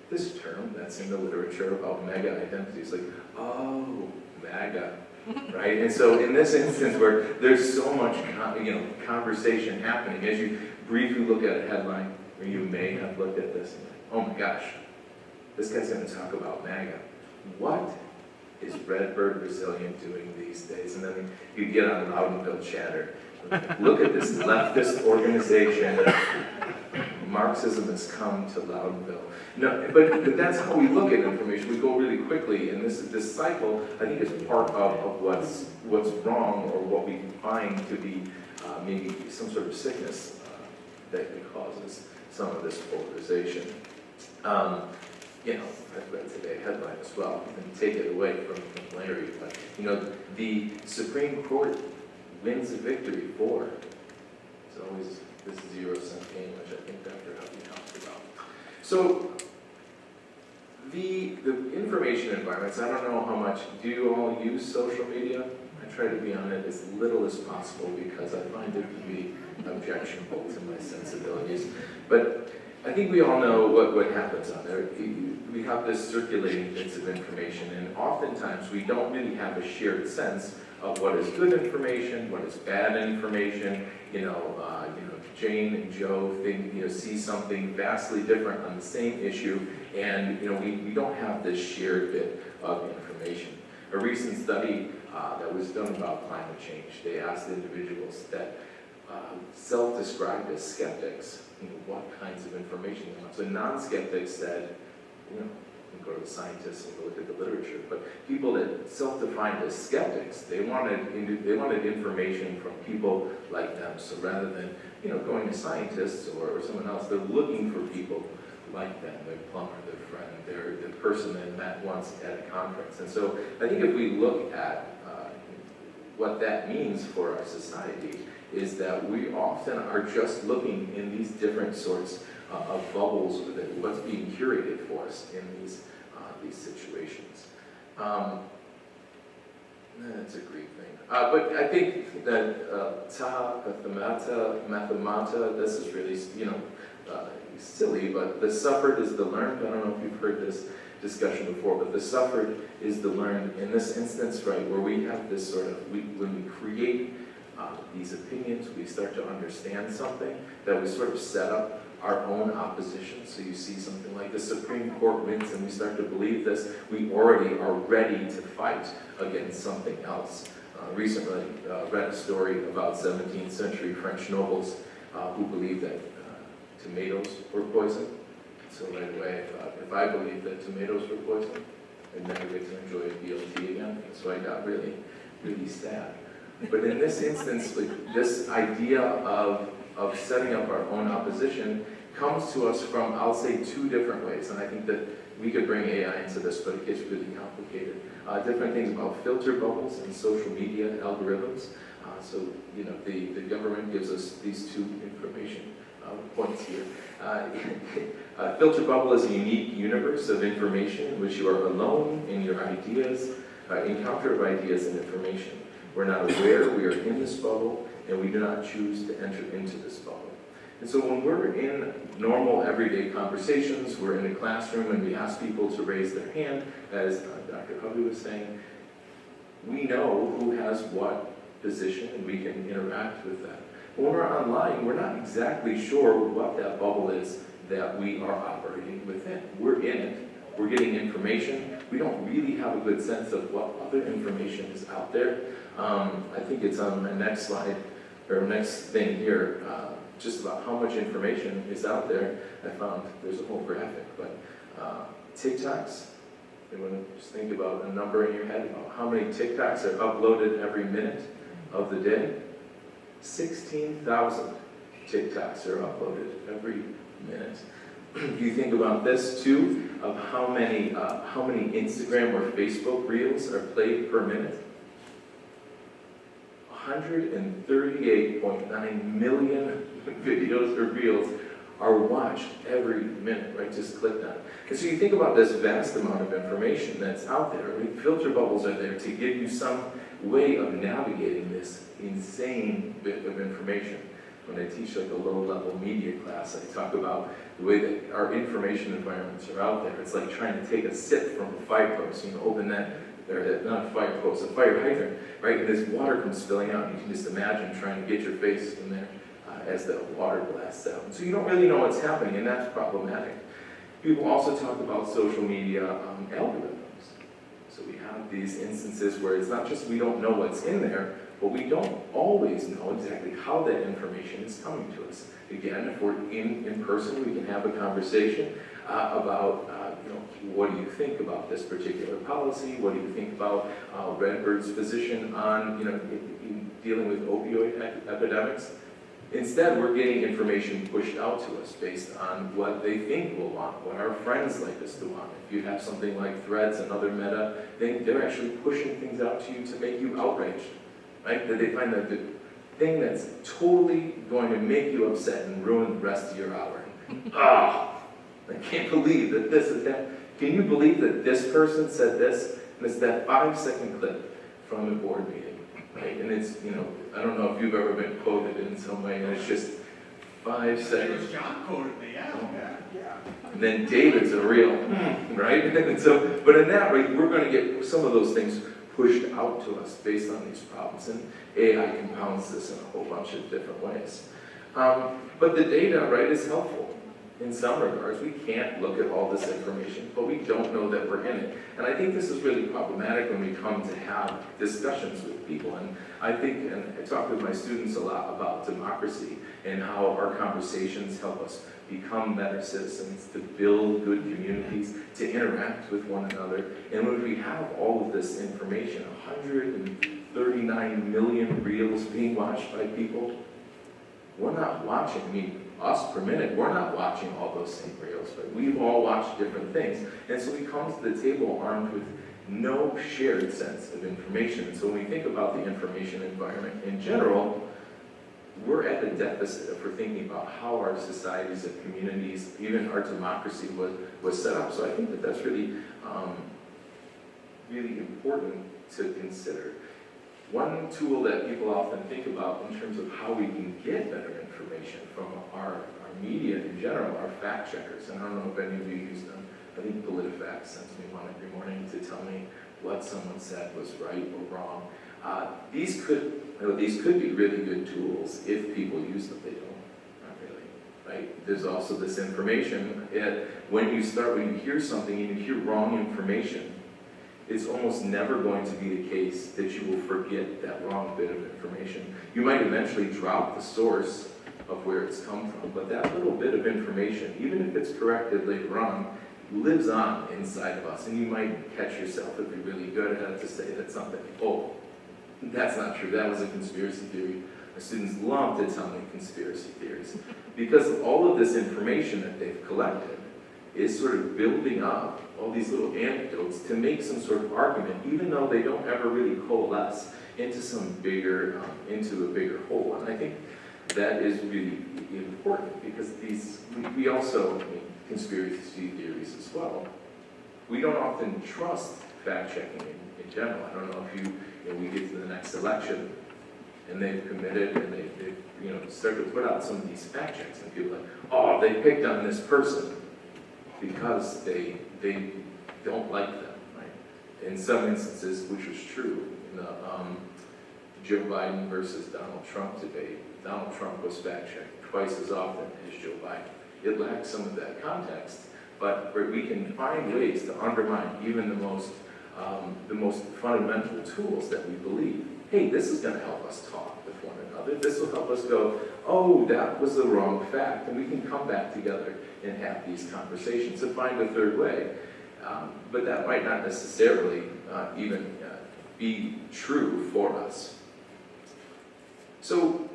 this term that's in the literature about mega identities? Like, oh, MAGA, right? And so in this instance where there's so much conversation happening, as you briefly look at a headline, or you may have looked at this and like, oh my gosh, this guy's going to talk about MAGA. What is Redbird Resilient doing these days? And then you get on Loudonville chatter. Look at this leftist organization. Marxism has come to Loudonville. No, but that's how we look at information. We go really quickly, and this cycle, I think, is part of what's wrong, or what we find to be maybe some sort of sickness that causes some of this polarization. I've read today a headline as well, and take it away from Larry, but, the Supreme Court wins a victory for, it's always this zero-sum game, which I think Dr. Hovey talked about. So, the information environments, I don't know how much, do you all use social media? I try to be on it as little as possible because I find it to be objectionable to my sensibilities. But I think we all know what happens on there. We have this circulating bits of information, and oftentimes we don't really have a shared sense of what is good information, what is bad information. Jane and Joe see something vastly different on the same issue, and we don't have this shared bit of information. A recent study that was done about climate change, they asked individuals that self-described as skeptics, what kinds of information they want. So non-skeptics said, you go to the scientists and go look at the literature, but people that self-defined as skeptics, they wanted information from people like them. So rather than going to scientists or someone else, they're looking for people like them, their plumber, their friend, the person they met once at a conference. And so I think if we look at what that means for our society, is that we often are just looking in these different sorts of bubbles with it, what's being curated for us in these situations. That's a Greek thing. But I think that ta, mathemata, this is really, silly, but the suffered is the learned. I don't know if you've heard this discussion before, but the suffered is the learned. In this instance, right, where we have this sort of, when we create these opinions, we start to understand something, that we sort of set up our own opposition. So you see something like the Supreme Court wins and we start to believe this, we already are ready to fight against something else. Recently read a story about 17th century French nobles who believed that tomatoes were poison. So right away I thought, if I believed that tomatoes were poison, I'd never get to enjoy a BLT again. So I got really, really sad. But in this instance, like, this idea of setting up our own opposition comes to us from, I'll say, two different ways. And I think that we could bring AI into this, but it gets really complicated. Different things about filter bubbles and social media algorithms. So, the government gives us these two information points here. A filter bubble is a unique universe of information in which you are alone in your ideas, encounter of ideas and information. We're not aware we are in this bubble, and we do not choose to enter into this bubble. And so when we're in normal everyday conversations, we're in a classroom and we ask people to raise their hand, as Dr. Hovey was saying, we know who has what position and we can interact with that. When we're online, we're not exactly sure what that bubble is that we are operating within. We're in it. We're getting information. We don't really have a good sense of what other information is out there. I think it's on the next slide, or next thing here, just about how much information is out there. I found there's a whole graphic, but TikToks, you want to just think about a number in your head about how many TikToks are uploaded every minute of the day. 16,000 TikToks are uploaded every minute. You think about this too, of how many Instagram or Facebook reels are played per minute. 138.9 million videos or reels are watched every minute, right? Just clicked on. And so you think about this vast amount of information that's out there. I mean, filter bubbles are there to give you some way of navigating this insane bit of information. When I teach like a low-level media class, I talk about the way that our information environments are out there. It's like trying to take a sip from a fire hose, open that, or not a fire hose, a fire hydrant, right? And this water comes spilling out. You can just imagine trying to get your face in there as the water blasts out. And so you don't really know what's happening, and that's problematic. People also talk about social media algorithms. So we have these instances where it's not just we don't know what's in there, but we don't always know exactly how that information is coming to us. Again, if we're in person, we can have a conversation about, what do you think about this particular policy? What do you think about Redbird's position on, in dealing with opioid epidemics? Instead, we're getting information pushed out to us based on what they think we'll want, what our friends like us to want. If you have something like Threads and other meta, they're actually pushing things out to you to make you outraged, right? That they find that the thing that's totally going to make you upset and ruin the rest of your hour. I can't believe that this is that. Can you believe that this person said this? And it's that 5-second clip from a board meeting, right? And it's, I don't know if you've ever been quoted in some way, and it's just 5 It seconds. was John quoted me, yeah. And then David's a real, right? And so, but in that way, we're going to get some of those things pushed out to us based on these problems. And AI compounds this in a whole bunch of different ways. But the data, right, is helpful in some regards. We can't look at all this information, but we don't know that we're in it. And I think this is really problematic when we come to have discussions with people. And I think, and I talk with my students a lot about democracy and how our conversations help us become better citizens, to build good communities, to interact with one another. And when we have all of this information, 139 million reels being watched by people, we're not watching, I mean, us per minute, we're not watching all those same reels, but we've all watched different things. And so we come to the table armed with no shared sense of information. And so when we think about the information environment in general, we're at a deficit if we're thinking about how our societies and communities, even our democracy was set up. So I think that that's really, really important to consider. One tool that people often think about in terms of how we can get better information from our media in general are fact checkers. And I don't know if any of you use them. I think PolitiFact sends me one every morning to tell me what someone said was right or wrong. These could be really good tools if people use them. They don't, not really, right? There's also this information. When you hear something and you hear wrong information, it's almost never going to be the case that you will forget that wrong bit of information. You might eventually drop the source of where it's come from, but that little bit of information, even if it's corrected later on, lives on inside of us. And you might catch yourself, if you're really good at it, to say that something, oh, that's not true, that was a conspiracy theory. My students love to tell me conspiracy theories because all of this information that they've collected is sort of building up all these little anecdotes to make some sort of argument, even though they don't ever really coalesce into some bigger, into a bigger whole. And I think that is really important because we also, I mean, conspiracy theories as well. We don't often trust fact-checking in general. I don't know if we get to the next election and they've committed and they start to put out some of these fact checks and people are like, oh, they picked on this person because they don't like them, right? In some instances, which was true in the Joe Biden versus Donald Trump debate, Donald Trump was fact-checked twice as often as Joe Biden. It lacks some of that context, but where we can find ways to undermine even the most fundamental tools that we believe. Hey, this is going to help us talk with one another. This will help us go, oh, that was the wrong fact, and we can come back together and have these conversations and find a third way. But that might not necessarily even be true for us. So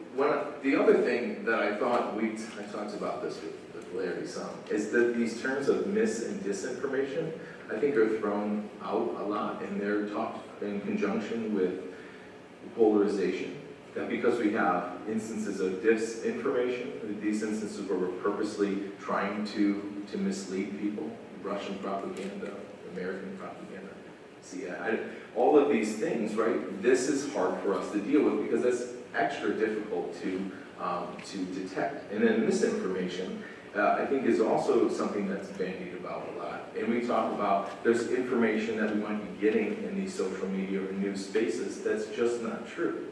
the other thing that I thought I talked about this with Larry some, is that these terms of mis and disinformation, I think, are thrown out a lot, and they're talked in conjunction with polarization. That because we have instances of disinformation, these instances where we're purposely trying to mislead people, Russian propaganda, American propaganda, CIA, all of these things, right? This is hard for us to deal with because that's extra difficult to detect. And then misinformation, I think, is also something that's bandied about a lot. And we talk about there's information that we might be getting in these social media or news spaces that's just not true.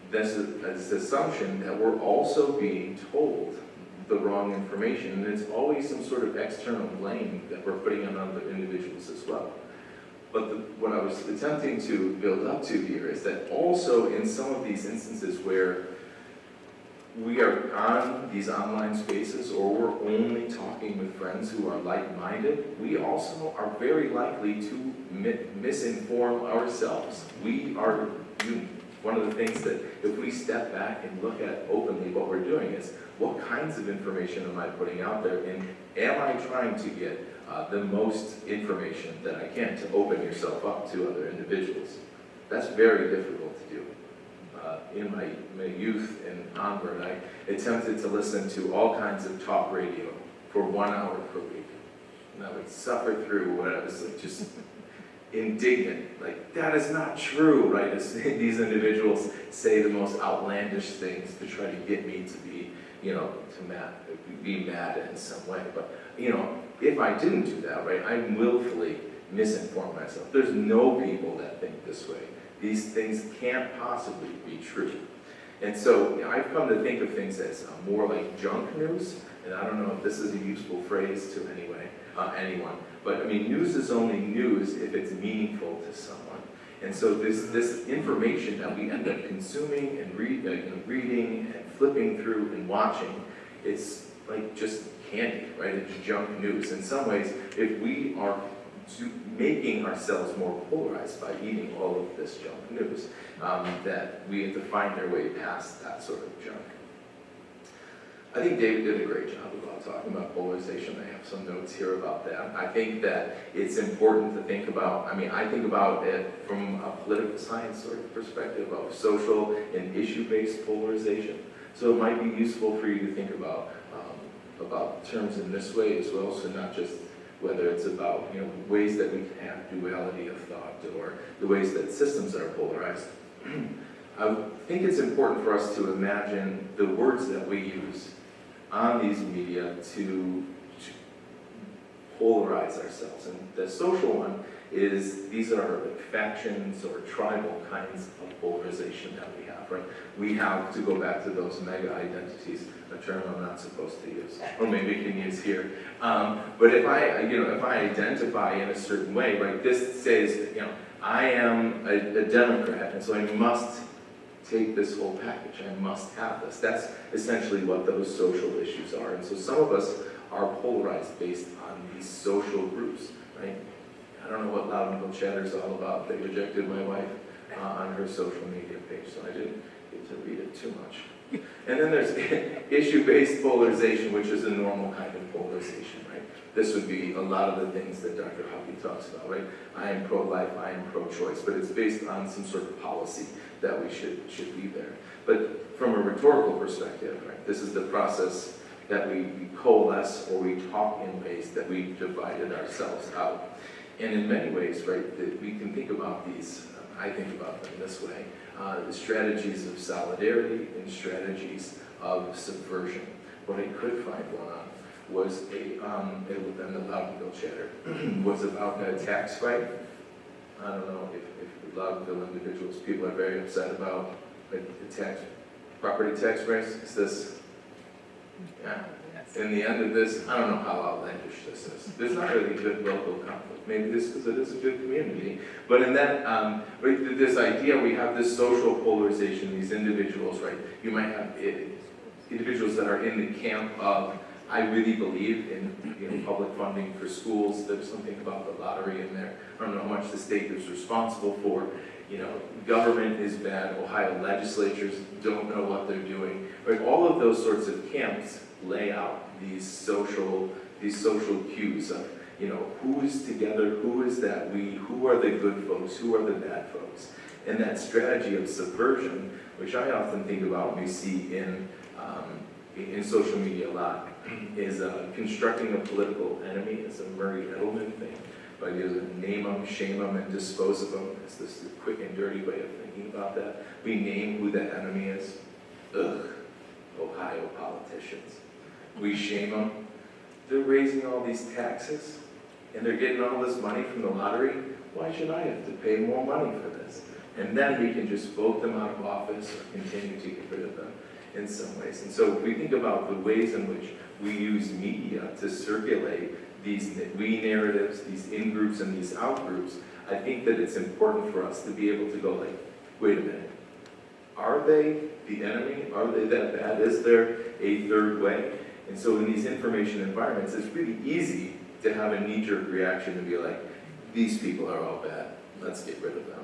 That's this assumption that we're also being told the wrong information, and it's always some sort of external blame that we're putting on other individuals as well. But what I was attempting to build up to here is that also in some of these instances where we are on these online spaces or we're only talking with friends who are like-minded, we also are very likely to misinform ourselves. We are one of the things that if we step back and look at openly, what we're doing is what kinds of information am I putting out there, and am I trying to get the most information that I can to open yourself up to other individuals? That's very difficult to do. In my youth and onward, I attempted to listen to all kinds of talk radio for 1 hour per week. And I would suffer through what I was like, just indignant. Like, that is not true, right? As these individuals say the most outlandish things to try to get me to be to be mad in some way. But, if I didn't do that, right, I willfully misinform myself. There's no people that think this way. These things can't possibly be true. And so I've come to think of things as more like junk news, and I don't know if this is a useful phrase to anyone, but I mean, news is only news if it's meaningful to someone. And so this information that we end up consuming and reading and flipping through and watching, it's like just candy, right? It's junk news. In some ways, if we are making ourselves more polarized by eating all of this junk news, that we have to find our way past that sort of junk. I think David did a great job about talking about polarization. I have some notes here about that. I think that it's important to think about, I think about it from a political science sort of perspective of social and issue-based polarization. So it might be useful for you to think about terms in this way as well, so not just whether it's about ways that we can have duality of thought or the ways that systems are polarized. I think it's important for us to imagine the words that we use on these media to polarize ourselves. And the social one is, these are like factions or tribal kinds of polarization that we have, right? We have to go back to those mega identities, a term I'm not supposed to use, or maybe can use here. But if I identify in a certain way, right, this says, I am a Democrat, and so I must take this whole package. I must have this. That's essentially what those social issues are. And so some of us are polarized based on these social groups, right? I don't know what Loudonville chatter is all about. They rejected my wife on her social media page, so I didn't get to read it too much. And then there's issue-based polarization, which is a normal kind of polarization, right? This would be a lot of the things that Dr. Hovey talks about, right? I am pro-life, I am pro-choice, but it's based on some sort of policy that we should be there. But from a rhetorical perspective, right, this is the process that we coalesce or we talk in ways that we've divided ourselves out. And in many ways, right, that we can think about these, I think about them this way, the strategies of solidarity and strategies of subversion. What I could find one on was the Loudonville chatter, was about a tax fight. I don't know if Loudonville individuals, people are very upset about the property tax raise. Is this, yeah. In the end of this, I don't know how outlandish this is. There's not really good local conflict. Maybe this because it is a good community. But in that, this idea, we have this social polarization, these individuals, right? You might have individuals that are in the camp of, I really believe in public funding for schools. There's something about the lottery in there. I don't know how much the state is responsible for. Government is bad. Ohio legislatures don't know what they're doing. Right? All of those sorts of camps lay out these social cues of, who is together, who is that we, who are the good folks, who are the bad folks. And that strategy of subversion, which I often think about and we see in social media a lot, is constructing a political enemy. It's a Murray Edelman thing. But it is a name them, shame them, and dispose of them. It's this quick and dirty way of thinking about that. We name who that enemy is. Ugh, Ohio politicians. We shame them. They're raising all these taxes, and they're getting all this money from the lottery. Why should I have to pay more money for this? And then we can just vote them out of office or continue to get rid of them in some ways. And so if we think about the ways in which we use media to circulate these we narratives, these in-groups and these out-groups, I think that it's important for us to be able to go like, wait a minute, are they the enemy? Are they that bad? Is there a third way? And so in these information environments, it's really easy to have a knee-jerk reaction and be like, these people are all bad, let's get rid of them.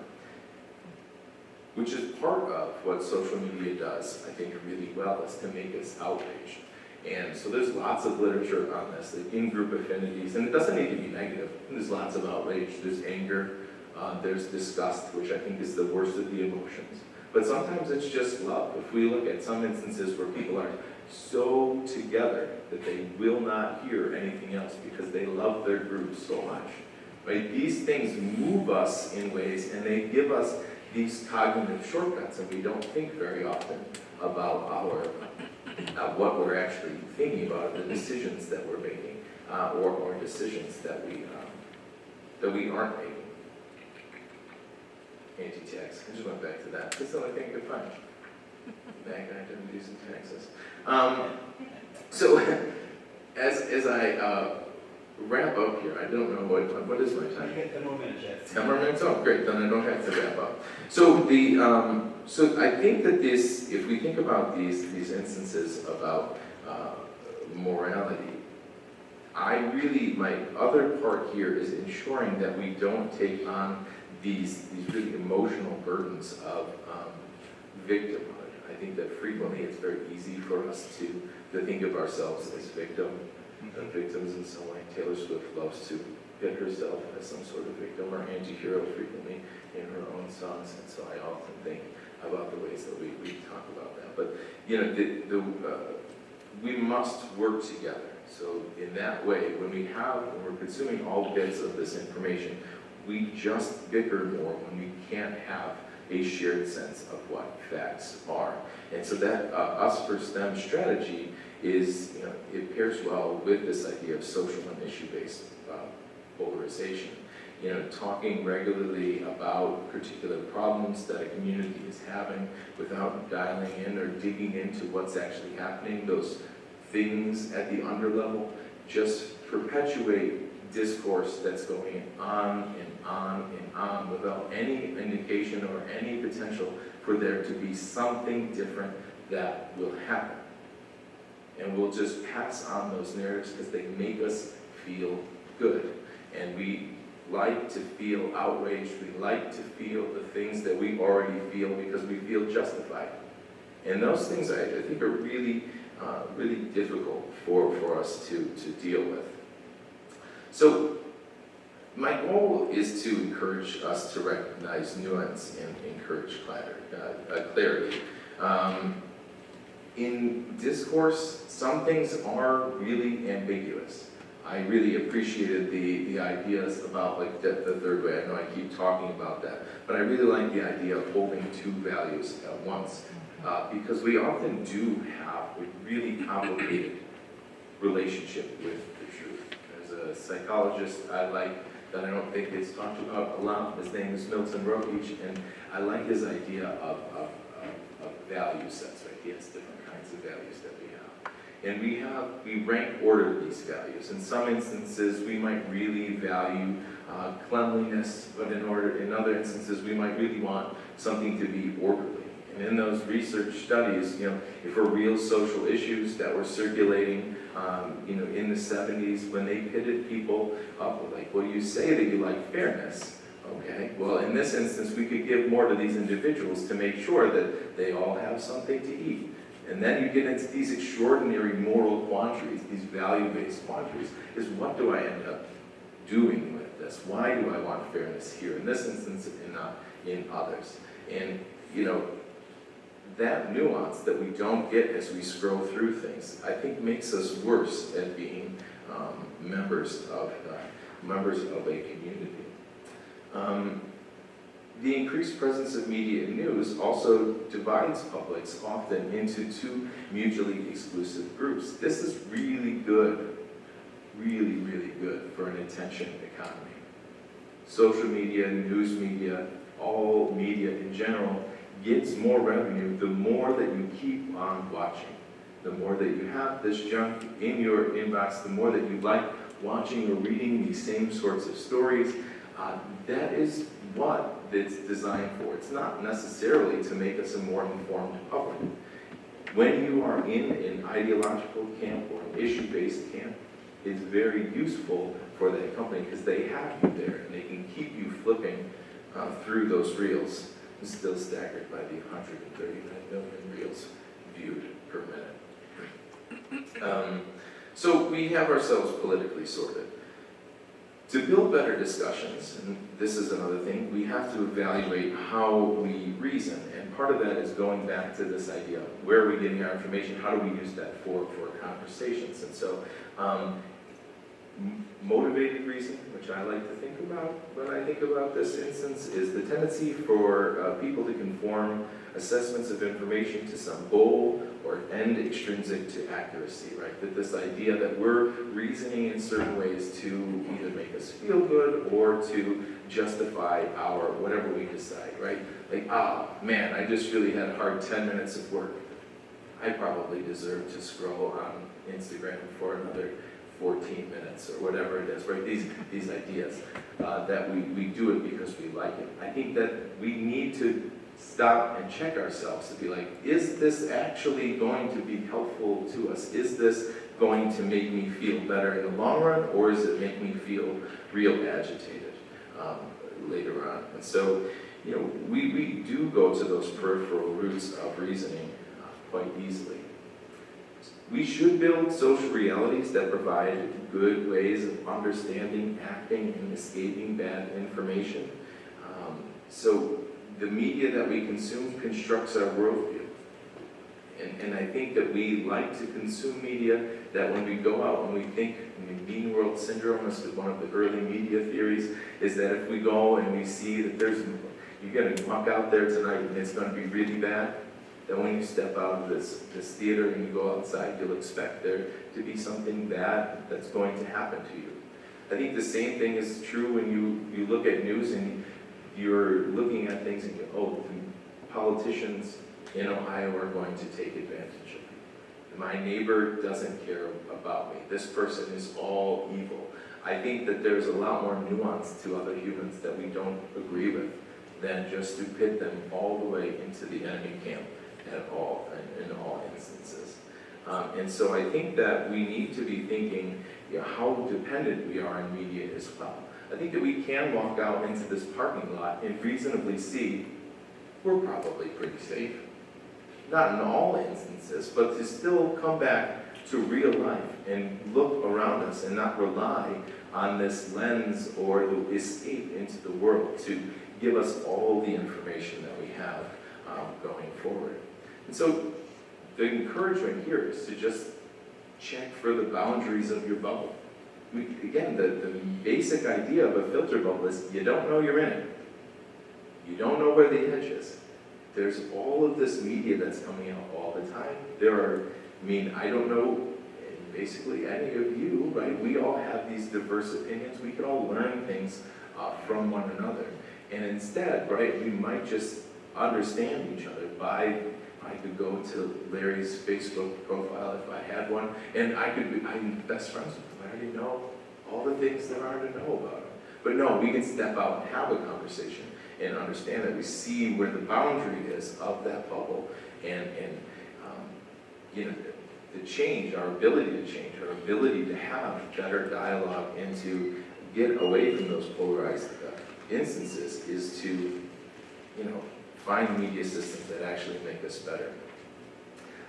Which is part of what social media does, I think, really well, is to make us outraged. And so there's lots of literature on this, the in-group affinities, and it doesn't need to be negative. There's lots of outrage, there's anger, there's disgust, which I think is the worst of the emotions. But sometimes it's just love. If we look at some instances where people are so together that they will not hear anything else because they love their group so much, right? These things move us in ways, and they give us these cognitive shortcuts, and we don't think very often about what we're actually thinking about, the decisions that we're making, or decisions that we aren't making. Anti-tax. I just went back to that. That's the only thing I could find. Back I didn't do some taxes. So as I wrap up here, I don't know what is my time. You got 10 more minutes, Jeff. 10 more minutes? Oh, great. Then I don't have to wrap up. So so I think that if we think about these instances about morality, my other part here is ensuring that we don't take on these really emotional burdens of victimhood. I think that frequently it's very easy for us to think of ourselves as victims in some way. Taylor Swift loves to pick herself as some sort of victim or anti-hero frequently in her own songs, and so I often think about the ways that we talk about that. But we must work together. So in that way, when we're consuming all bits of this information, we just bicker more when we can't have a shared sense of what facts are. And so that us versus them strategy is, it pairs well with this idea of social and issue-based polarization. Talking regularly about particular problems that a community is having without dialing in or digging into what's actually happening, those things at the underlevel, just perpetuate discourse that's going on and on and on without any indication or any potential for there to be something different that will happen. And we'll just pass on those narratives because they make us feel good. And we like to feel outraged. We like to feel the things that we already feel because we feel justified. And those things I think are really, really difficult for us to deal with. So my goal is to encourage us to recognize nuance and encourage clarity. In discourse, some things are really ambiguous. I really appreciated the ideas about like the third way. I know I keep talking about that, but I really like the idea of holding two values at once, because we often do have a really complicated relationship with the truth. As a psychologist, I like that I don't think it's talked about a lot. His name is Milton Rokeach, and I like his idea of value sets, right? He has different kinds of values that we have. And we rank order these values. In some instances, we might really value cleanliness, but in other instances, we might really want something to be orderly. And in those research studies, if for real social issues that were circulating, in the 70s, when they pitted people up, like, well, you say that you like fairness. Okay, well, in this instance, we could give more to these individuals to make sure that they all have something to eat. And then you get into these extraordinary moral quandaries, these value-based quandaries, is what do I end up doing with this? Why do I want fairness here in this instance and not in others? And, that nuance that we don't get as we scroll through things, I think makes us worse at being members of a community. The increased presence of media and news also divides publics often into two mutually exclusive groups. This is really good, really, really good for an attention economy. Social media, news media, all media in general gets more revenue the more that you keep on watching. The more that you have this junk in your inbox, the more that you like watching or reading these same sorts of stories. That is what it's designed for. It's not necessarily to make us a more informed public. When you are in an ideological camp or an issue-based camp, it's very useful for that company because they have you there and they can keep you flipping through those reels. I'm still staggered by the 139 million reels viewed per minute. So we have ourselves politically sorted. To build better discussions, and this is another thing, we have to evaluate how we reason. And part of that is going back to this idea of where are we getting our information, how do we use that for conversations. And so motivated reason, which I like to think about when I think about this instance, is the tendency for people to conform assessments of information to some goal or end extrinsic to accuracy, right? That this idea that we're reasoning in certain ways to either make us feel good or to justify our whatever we decide, right? Like, man, I just really had a hard 10 minutes of work. I probably deserve to scroll on Instagram for another 14 minutes or whatever it is, right? These ideas that we do it because we like it. I think that we need to stop and check ourselves to be like, is this actually going to be helpful to us? Is this going to make me feel better in the long run, or is it make me feel real agitated later on? And so, you know, we do go to those peripheral roots of reasoning quite easily. We should build social realities that provide good ways of understanding, acting, and escaping bad information. So the media that we consume constructs our worldview. And I think that we like to consume media that when we go out and we think, mean world syndrome is one of the early media theories, is that if we go and we see that you're going to walk out there tonight and it's going to be really bad, then when you step out of this theater and you go outside, you'll expect there to be something bad that's going to happen to you. I think the same thing is true when you look at news and you're looking at things and you go, the politicians in Ohio are going to take advantage of me. My neighbor doesn't care about me. This person is all evil. I think that there's a lot more nuance to other humans that we don't agree with than just to pit them all the way into the enemy camp in all instances. And so I think that we need to be thinking, you know, how dependent we are on media as well. I think that we can walk out into this parking lot and reasonably see we're probably pretty safe. Not in all instances, but to still come back to real life and look around us and not rely on this lens or the escape into the world to give us all the information that we have going forward. And so the encouragement here is to just check for the boundaries of your bubble. Again, the basic idea of a filter bubble is you don't know you're in it. You don't know where the edge is. There's all of this media that's coming out all the time. I don't know basically any of you, right? We all have these diverse opinions. We can all learn things from one another. And instead, right, we might just understand each other by, I could go to Larry's Facebook profile if I had one, and I'm best friends with him. I already know all the things there are to know about him. But no, we can step out and have a conversation and understand that we see where the boundary is of that bubble, and you know, the change, our ability to change, our ability to have better dialogue and to get away from those polarized instances is to, you know, find media systems that actually make us better.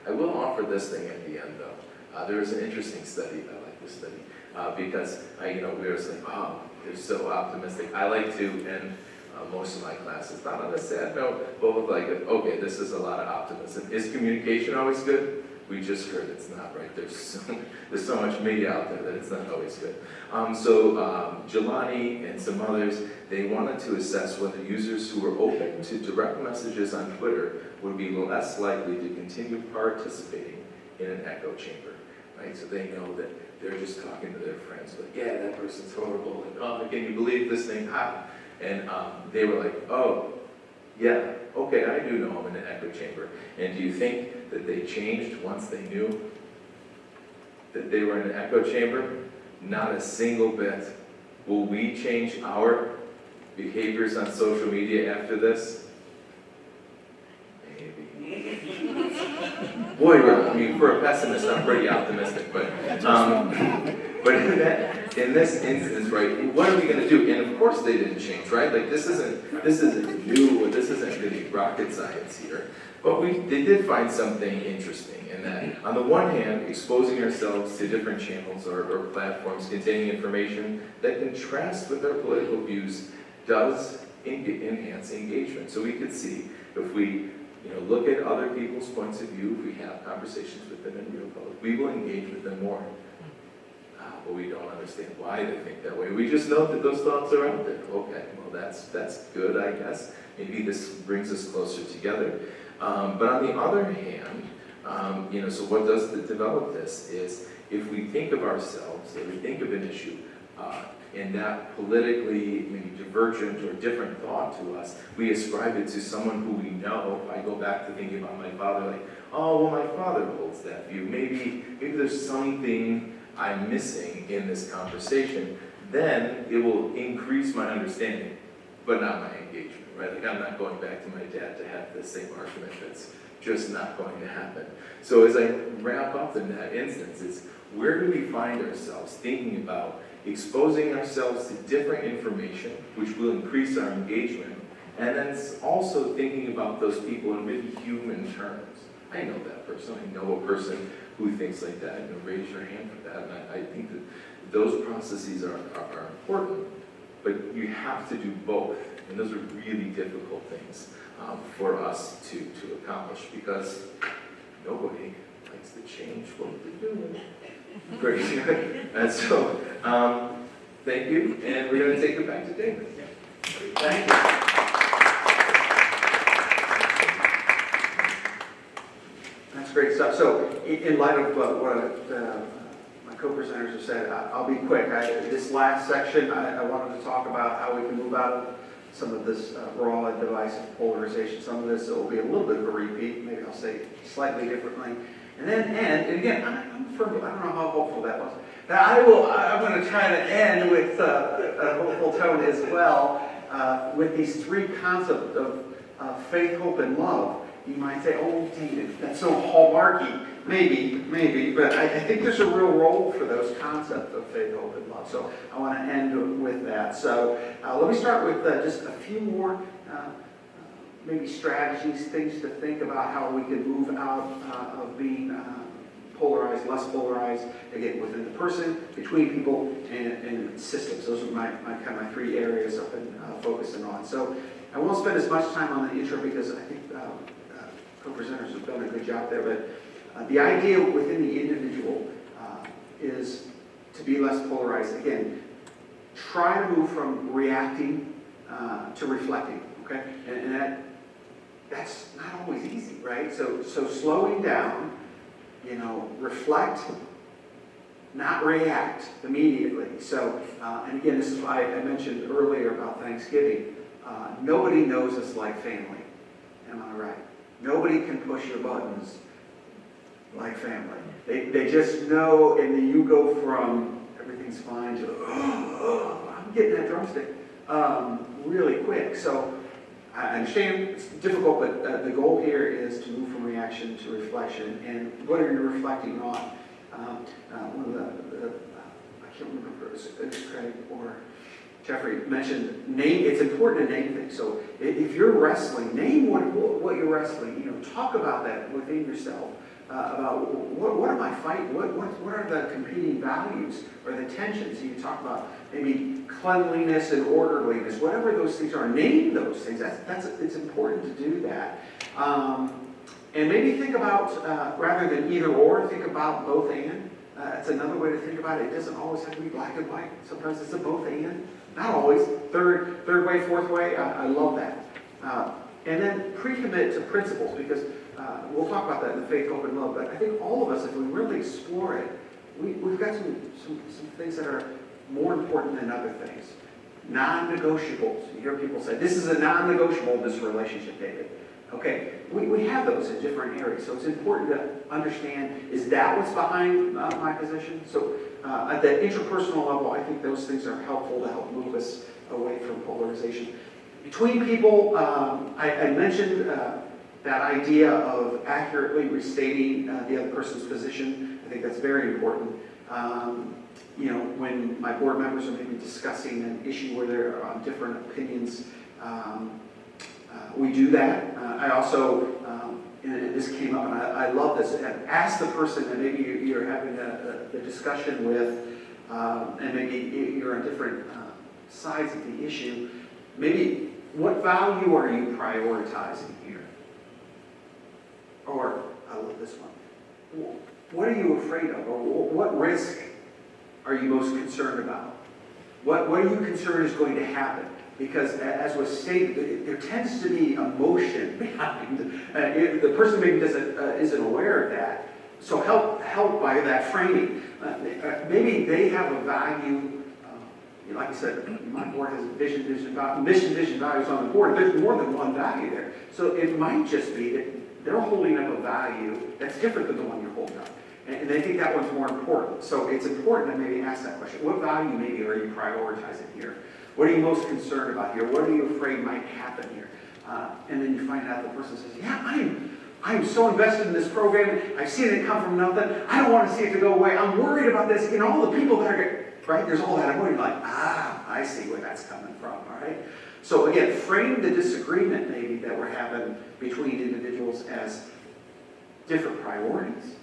I will offer this thing at the end, though. There was an interesting study. I like this study because we were just like, oh, they're so optimistic. I like to end most of my classes not on a sad note, but with like, okay, this is a lot of optimism. Is communication always good? We just heard it's not, right? There's so much media out there that it's not always good. Jelani and some others, they wanted to assess whether users who were open to direct messages on Twitter would be less likely to continue participating in an echo chamber, right? So they know that they're just talking to their friends, like, yeah, that person's horrible, and oh, can you believe this thing happened? And they were like, oh, yeah, okay, I do know I'm in an echo chamber. And do you think that they changed once they knew that they were in an echo chamber? Not a single bit. Will we change our behaviors on social media after this? Maybe. Boy, for a pessimist, I'm pretty optimistic, but in this instance, right, what are we going to do? And of course they didn't change, right? Like this isn't new, or this isn't really rocket science here. But they did find something interesting in that, on the one hand, exposing ourselves to different channels or platforms containing information that contrasts with our political views does enhance engagement. So we could see if we look at other people's points of view, if we have conversations with them in real public, we will engage with them more. but we don't understand why they think that way. We just know that those thoughts are out there. Okay, well that's good, I guess. Maybe this brings us closer together. But on the other hand, so what does develop this is if we think of ourselves, if we think of an issue, and that politically maybe divergent or different thought to us, we ascribe it to someone who we know. If I go back to thinking about my father, like, oh, well, my father holds that view. Maybe there's something I'm missing in this conversation. Then it will increase my understanding, but not my engagement, right? Like I'm not going back to my dad to have the same argument. That's just not going to happen. So as I wrap up in that instance, it's where do we find ourselves thinking about exposing ourselves to different information, which will increase our engagement, and then also thinking about those people in really human terms. I know that person. I know a person who thinks like that. Raise your hand for that. And I think that those processes are important, but you have to do both. And those are really difficult things for us to accomplish because nobody likes to change what they're doing. Great. And so, thank you, and we're going to take it back to David. Thank you. That's great stuff. So, in light of what my co-presenters have said, I'll be quick. This last section, I wanted to talk about how we can move out of some of this raw and divisive polarization. Some of this will be a little bit of a repeat. Maybe I'll say it slightly differently. And then end, and again, I'm firm, I don't know how hopeful that was. Now I'm going to try to end with a hopeful tone as well, with these three concepts of faith, hope, and love. You might say, oh, David, that's so hallmarky. Maybe, but I think there's a real role for those concepts of faith, hope, and love. So I want to end with that. So let me start with just a few more maybe strategies, things to think about how we can move out of being polarized, less polarized, again, within the person, between people, and systems. Those are my three areas I've been focusing on. So I won't spend as much time on the intro because I think co-presenters have done a good job there, but the idea within the individual is to be less polarized. Again, try to move from reacting to reflecting, okay? And that's not always easy, right? So slowing down, reflect, not react immediately. So, and again, this is why I mentioned earlier about Thanksgiving. Nobody knows us like family. Am I right? Nobody can push your buttons like family. They just know, and then you go from everything's fine to, I'm getting that drumstick really quick. So I understand it's difficult, but the goal here is to move from reaction to reflection. And what are you reflecting on? One of the I can't remember if it was Craig or Jeffrey mentioned name. It's important to name things. So if you're wrestling, name what you're wrestling. Talk about that within yourself. About what am I fighting? What are the competing values or the tensions? You talk about maybe cleanliness and orderliness, whatever those things are. Name those things. It's important to do that. And maybe think about rather than either or, think about both and. That's another way to think about it. It doesn't always have to be black and white. Sometimes it's a both and. Not always. Third way, fourth way. I love that. And then pre-commit to principles, because we'll talk about that in the faith, hope, and love. But I think all of us, if we really explore it, we've got some things that are more important than other things. Non-negotiables. You hear people say, this is a non-negotiable in this relationship, David. Okay, we have those in different areas. So it's important to understand, is that what's behind my position? So at the interpersonal level, I think those things are helpful to help move us away from polarization. Between people, I mentioned that idea of accurately restating the other person's position. I think that's very important. When my board members are maybe discussing an issue where there are different opinions, we do that. I also, and this came up, and I love this, ask the person that maybe you're having the discussion with, and maybe you're on different sides of the issue, maybe what value are you prioritizing here? Or, I love this one, what are you afraid of? Or what risk are you most concerned about? What are you concerned is going to happen? Because as was stated, there tends to be emotion behind. The person maybe isn't aware of that. So help by that framing. Maybe they have a value. Like I said, my board has mission, vision, values on the board. There's more than one value there. So it might just be that they're holding up a value that's different than the one you're holding up. And they think that one's more important. So it's important to maybe ask that question. What value maybe are you prioritizing here? What are you most concerned about here? What are you afraid might happen here? And then you find out the person says, yeah, I'm so invested in this program. I've seen it come from nothing. I don't want to see it to go away. I'm worried about this. And all the people that are, right? There's all that emotion. Like, I see where that's coming from, all right? So again, frame the disagreement maybe that we're having between individuals as different priorities,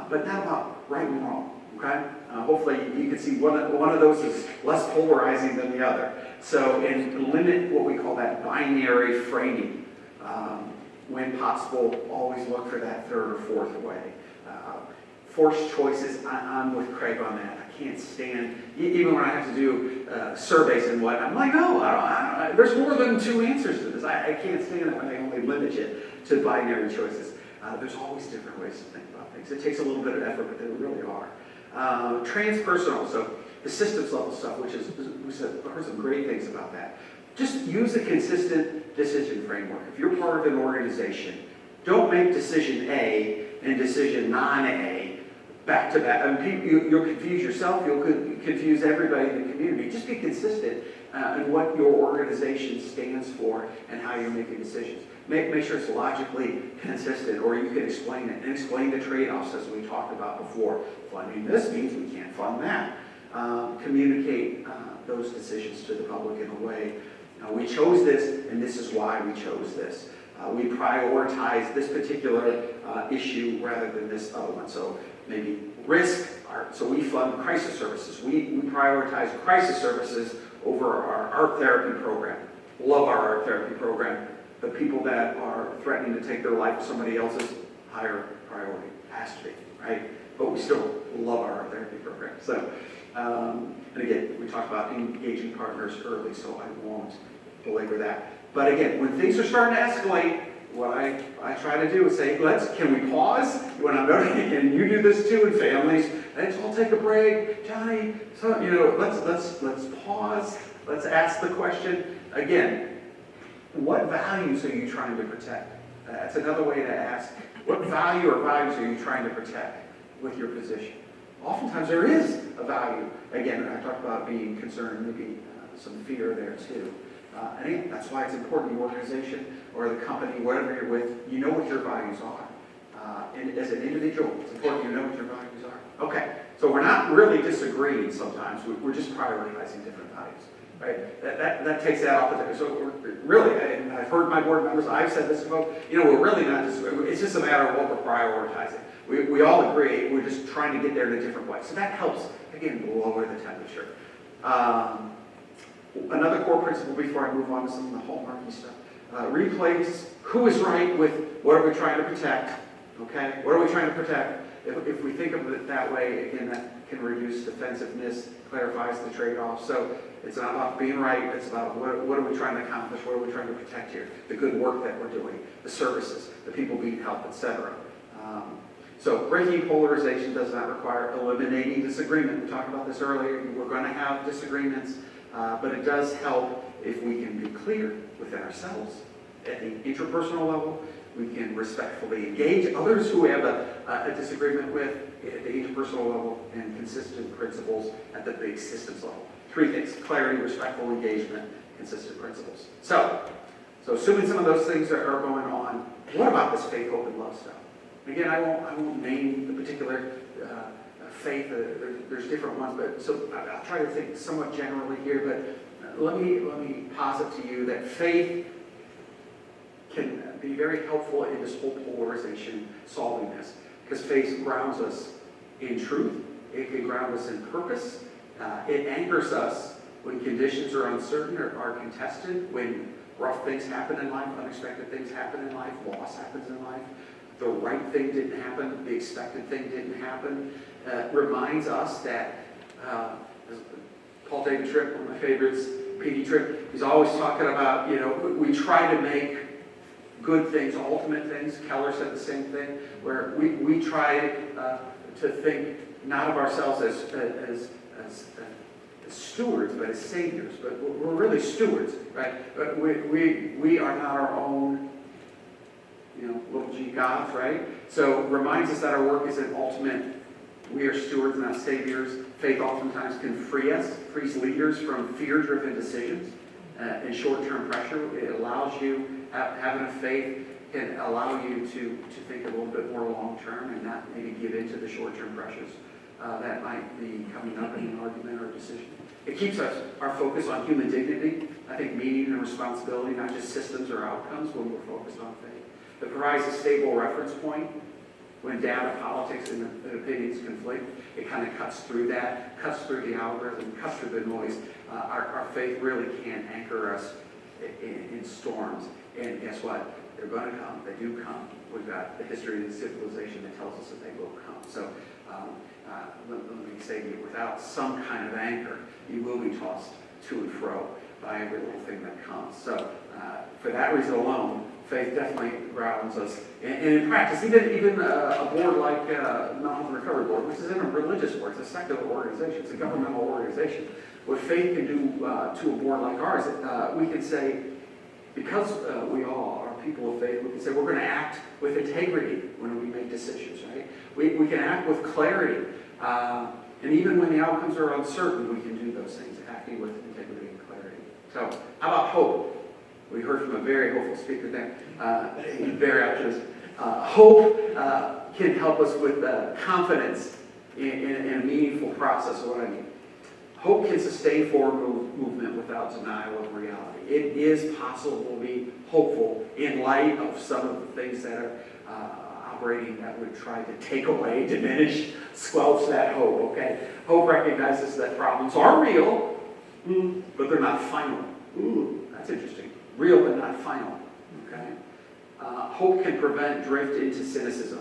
but not about right and wrong. Okay? Hopefully you can see one of those is less polarizing than the other. So, and limit what we call that binary framing. When possible, always look for that third or fourth way. Forced choices, I'm with Craig on that. I can't stand, even when I have to do surveys and what, I'm like, no, I don't, there's more than two answers to this. I can't stand it when they only limit you to binary choices. There's always different ways to think about things. It takes a little bit of effort, but they really are. Transpersonal, so the systems level stuff, which is, I heard some great things about that. Just use a consistent decision framework. If you're part of an organization, don't make decision A and decision non-A back to back. I mean, you'll confuse yourself, you'll confuse everybody in the community. Just be consistent in what your organization stands for and how you're making decisions. Make sure it's logically consistent, or you can explain it, and explain the trade-offs as we talked about before. Funding this means we can't fund that. Communicate those decisions to the public in a way. We chose this, and this is why we chose this. We prioritize this particular issue rather than this other one. So maybe risk, so we fund crisis services. We prioritize crisis services over our art therapy program. Love our art therapy program. The people that are threatening to take their life with somebody else's, higher priority. Has to be, right? But we still love our art therapy program. So, and again, we talked about engaging partners early, so I won't belabor that. But again, when things are starting to escalate, what I try to do is say, can we pause? When I'm noting, and you do this too in families, let's all take a break. Johnny, so, let's pause. Let's ask the question. Again, what values are you trying to protect? That's another way to ask. What value or values are you trying to protect with your position? Oftentimes there is a value. Again, I talked about being concerned, maybe some fear there too. And again, that's why it's important in the organization or the company, whatever you're with, you know what your values are. And as an individual, it's important you know what your values are. Okay, so we're not really disagreeing sometimes. We're just prioritizing different values. Right? That takes that off the table. So we're really, and I've heard my board members, I've said this to folks, we're really not disagreeing. It's just a matter of what we're prioritizing. We all agree, we're just trying to get there in a different way. So that helps, again, lower the temperature. Another core principle before I move on to some of the hallmarky stuff. Replace who is right with what are we trying to protect, okay? What are we trying to protect? If we think of it that way, again, that can reduce defensiveness, clarifies the trade-off. So it's not about being right, it's about what are we trying to accomplish, what are we trying to protect here, the good work that we're doing, the services, the people being helped, etc. So breaking polarization does not require eliminating disagreement. We talked about this earlier. We're going to have disagreements, but it does help if we can be clear within ourselves at the interpersonal level. We can respectfully engage others who we have a disagreement with at the interpersonal level, and consistent principles at the big systems level. Three things: clarity, respectful engagement, consistent principles. So assuming some of those things are going on, what about this faith, hope, and love stuff? Again, I won't name the particular faith. There's different ones, but so I'll try to think somewhat generally here. But let me posit to you that faith can be very helpful in this whole polarization solving this, because faith grounds us in truth. It can ground us in purpose. It anchors us when conditions are uncertain or are contested, when rough things happen in life, unexpected things happen in life, loss happens in life. The right thing didn't happen, the expected thing didn't happen. Reminds us that Paul David Tripp, one of my favorites, P.D. Tripp, he's always talking about, we try to make good things, ultimate things. Keller said the same thing, where we try to think not of ourselves as stewards, but as saviors. But we're really stewards, right? But we are not our own, little g gods, right? So it reminds us that our work is an ultimate. We are stewards, not saviors. Faith oftentimes can frees leaders from fear-driven decisions and short-term pressure. It allows you, having a faith can allow you to think a little bit more long-term and not maybe give into the short-term pressures that might be coming up in an argument or a decision. It keeps our focus on human dignity, I think meaning and responsibility, not just systems or outcomes when we're focused on faith. It provides a stable reference point when data, politics, and opinions conflict. It kind of cuts through that, cuts through the algorithm, cuts through the noise. Our faith really can anchor us in storms. And guess what? They're going to come. They do come. We've got the history of the civilization that tells us that they will come. So let me say to you, without some kind of anchor, you will be tossed to and fro by every little thing that comes. So for that reason alone, faith definitely grounds us. And in practice, even a board like Mental Recovery Board, which isn't a religious board, it's a secular organization, it's a governmental organization. What faith can do to a board like ours, we can say, because we all are people of faith, we can say we're going to act with integrity when we make decisions, right? We can act with clarity. And even when the outcomes are uncertain, we can do those things, acting with integrity and clarity. So, how about hope? We heard from a very hopeful speaker there. He's very optimistic. Hope can help us with confidence in a meaningful process of what I mean. Hope can sustain forward movement without denial of reality. It is possible to be hopeful in light of some of the things that are operating that would try to take away, diminish, squelch that hope, okay? Hope recognizes that problems are real, but they're not final. Ooh, that's interesting. Real but not final, okay? Hope can prevent drift into cynicism,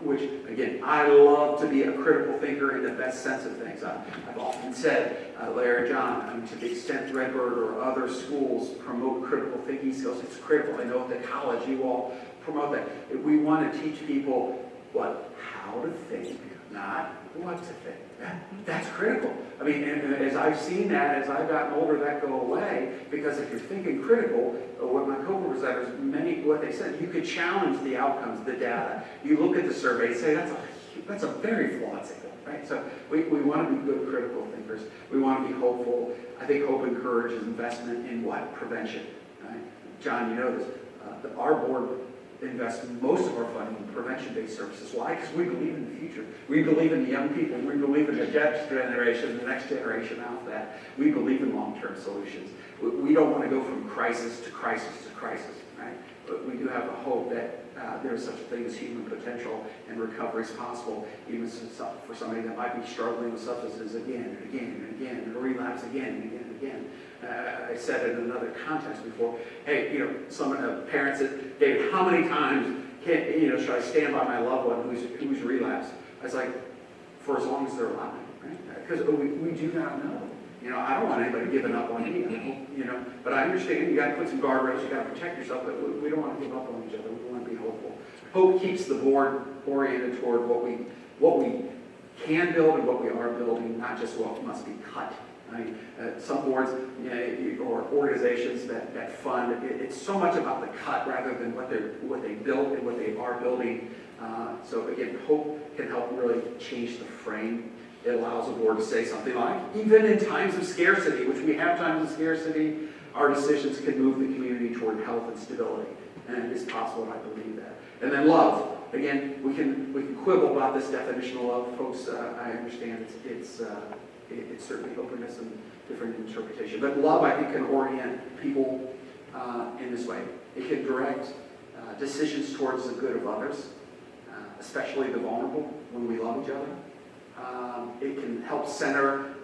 which, again, I love to be a critical thinker in the best sense of things. I've often said, Larry, John, to the extent Redbird or other schools promote critical thinking skills, it's critical. I know at the college you all promote that. We want to teach people how to think, not what to think. That's critical. I mean, and as I've seen that, as I've gotten older, that go away, because if you're thinking critical, what my co-presenters, what they said, you could challenge the outcomes, the data. You look at the survey and say, that's a very flawed signal, right? So we want to be good critical thinkers. We want to be hopeful. I think hope encourages investment in what? Prevention, right? John, you know this. Our board invest most of our funding in prevention-based services. Why? Because we believe in the future. We believe in the young people. We believe in the next generation, the next generation after that. We believe in long-term solutions. We don't want to go from crisis to crisis to crisis, right? But we do have a hope that there is such a thing as human potential and recovery is possible, even for somebody that might be struggling with substances again and again and again, and relapse again and again and again. I said in another context before, hey, some parents said, David, how many times should I stand by my loved one who's relapsed? I was like, for as long as they're alive, right? Because we do not know. I don't want anybody giving up on me. But I understand you got to put some guardrails, you got to protect yourself, but we don't want to give up on each other. We want to be hopeful. Hope keeps the board oriented toward what we can build and what we are building, not just what must be cut. I mean, some boards or organizations that fund, it's so much about the cut rather than what they built and what they are building. So again, hope can help really change the frame. It allows a board to say something like, even in times of scarcity, which we have times of scarcity, our decisions can move the community toward health and stability. And it's possible, and I believe that. And then love. Again, we can quibble about this definition of love, folks. I understand it's certainly openness and different interpretation. But love, I think, can orient people in this way. It can direct decisions towards the good of others, especially the vulnerable, when we love each other. It can help center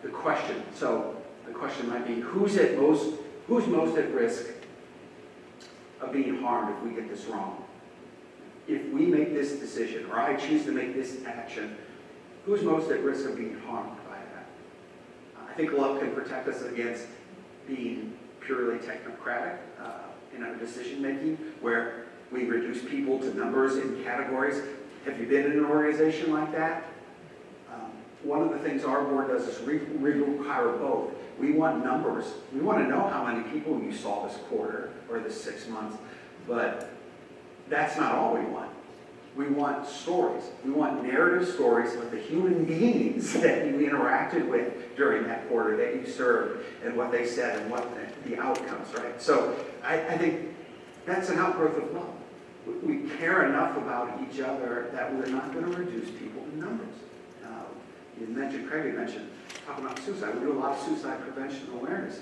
the question. So the question might be, who's most at risk of being harmed if we get this wrong? If we make this decision, or I choose to make this action, who's most at risk of being harmed by that? I think love can protect us against being purely technocratic in our decision-making, where we reduce people to numbers in categories. Have you been in an organization like that? One of the things our board does is we require both. We want numbers. We want to know how many people you saw this quarter or this 6 months, but that's not all we want. We want stories. We want narrative stories of the human beings that you interacted with during that quarter, that you served, and what they said and what the outcomes, right? So I think that's an outgrowth of love. We care enough about each other that we're not going to reduce people to numbers. You mentioned, Craig mentioned, talking about suicide. We do a lot of suicide prevention awareness.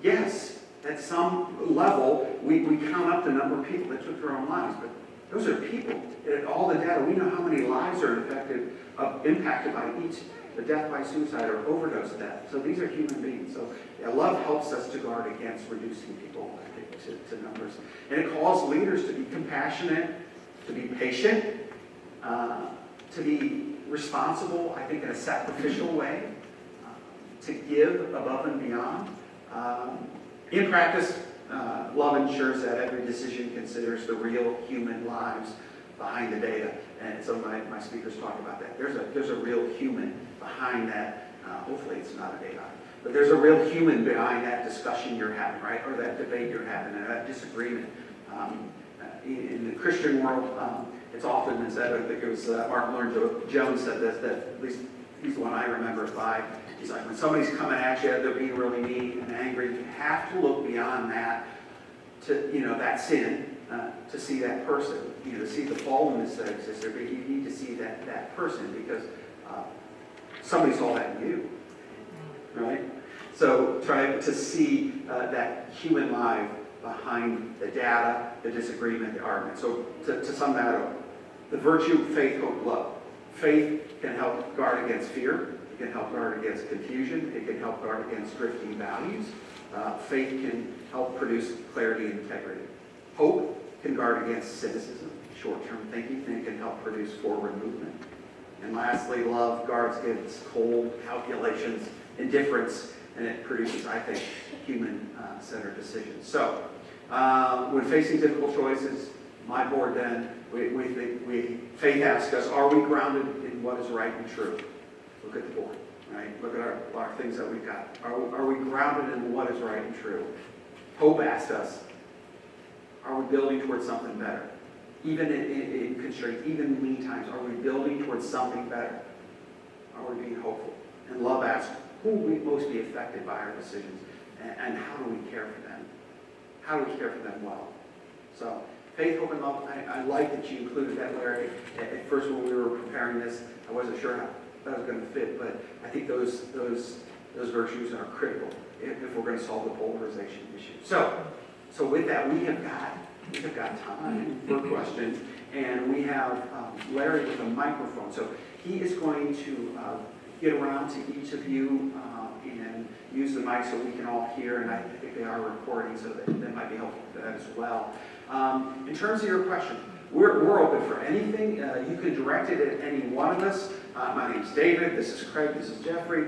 Yes, at some level, we count up the number of people that took their own lives, but those are people. All the data, we know how many lives are impacted by each, the death by suicide or overdose death. So these are human beings. So yeah, love helps us to guard against reducing people, I think, to numbers. And it calls leaders to be compassionate, to be patient, to be responsible, I think, in a sacrificial way, to give above and beyond. In practice, love ensures that every decision considers the real human lives behind the data. And some of my speakers talk about that. There's a real human behind that. Hopefully it's not a data, but there's a real human behind that discussion you're having, right? Or that debate you're having, and that disagreement. In the Christian world, it's often been said, I think it was Martin Lloyd-Jones said this, that at least he's the one I remember by. He's like, when somebody's coming at you, they're being really mean and angry, you have to look beyond that to, that sin, to see that person, to see the fallenness that exists there, but you need to see that person because somebody saw that in you, right? So try to see that human life behind the data, the disagreement, the argument. So to sum that up, the virtue, faith, hope, love. Faith can help guard against fear. It can help guard against confusion. It can help guard against drifting values. Faith can help produce clarity and integrity. Hope can guard against cynicism, short-term thinking, and it can help produce forward movement. And lastly, love guards against cold calculations, indifference, and it produces, I think, human-centered decisions. So, when facing difficult choices, my board then, faith asks us, are we grounded in what is right and true? Look at the board, right? Look at our things that we've got. Are we grounded in what is right and true? Hope asks us, are we building towards something better? Even in constraints, even in lean times, are we building towards something better? Are we being hopeful? And love asks, who will we most be affected by our decisions? And how do we care for them? How do we care for them well? So, faith, hope, and love, I like that you included that, Larry. At first, when we were preparing this, I wasn't sure how that was going to fit, but I think those virtues are critical if we're going to solve the polarization issue. So with that, we have got time for questions, and we have Larry with a microphone. So he is going to get around to each of you and use the mic so we can all hear, and I think they are recording, so that might be helpful for that as well. In terms of your question, we're open for anything. You can direct it at any one of us. My name's David, this is Craig, this is Jeffrey,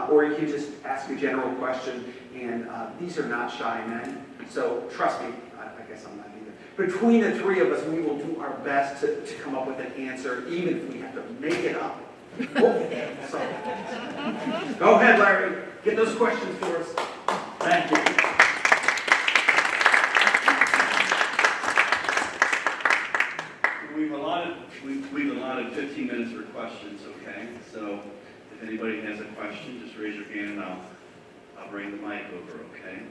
or you can just ask a general question, and these are not shy men, so trust me, I guess I'm not either. Between the three of us, we will do our best to come up with an answer, even if we have to make it up. So, go ahead, Larry. Get those questions for us. Thank you. We've allotted 15 minutes for questions, okay? So if anybody has a question, just raise your hand and I'll bring the mic over, okay?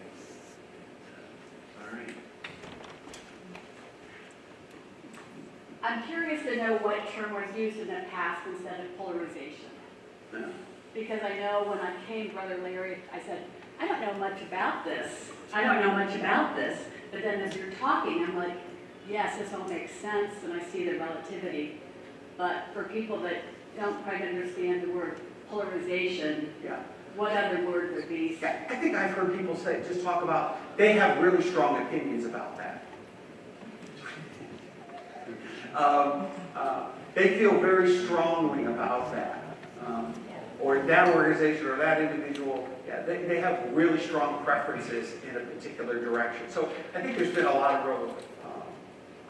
All right. I'm curious to know what term was used in the past instead of polarization. Yeah. Because I know when I came to Brother Larry, I said, I don't know much about this. I don't know much about this. But then as you're talking, I'm like, yes, this all makes sense, and I see the relativity. But for people that don't quite understand the word polarization, Yeah. what other word would be? Yeah, I think I've heard people just talk about, they have really strong opinions about that. They feel very strongly about that. or that organization or that individual, yeah, they have really strong preferences in a particular direction. So I think there's been a lot of real,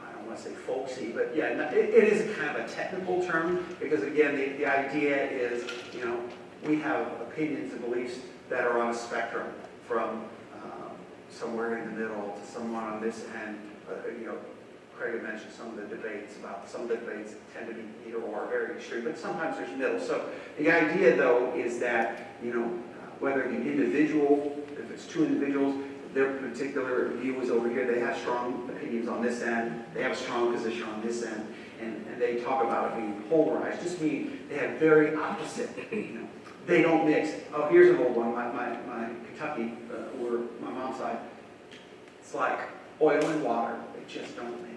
I don't want to say folksy, but yeah, it is kind of a technical term, because again, the idea is, you know, we have opinions and beliefs that are on a spectrum from somewhere in the middle to someone on this end. You know, Craig had mentioned some of the debates tend to be either or, very extreme, but sometimes there's middle. So the idea, though, is that, you know, whether the individual, if it's two individuals, their particular view is over here, they have strong opinions on this end, they have a strong position on this end, and they talk about it being polarized, just meaning they have very opposite, you know. They don't mix. Oh, here's an old one, my Kentucky, where my mom's side, it's like oil and water, they just don't mix.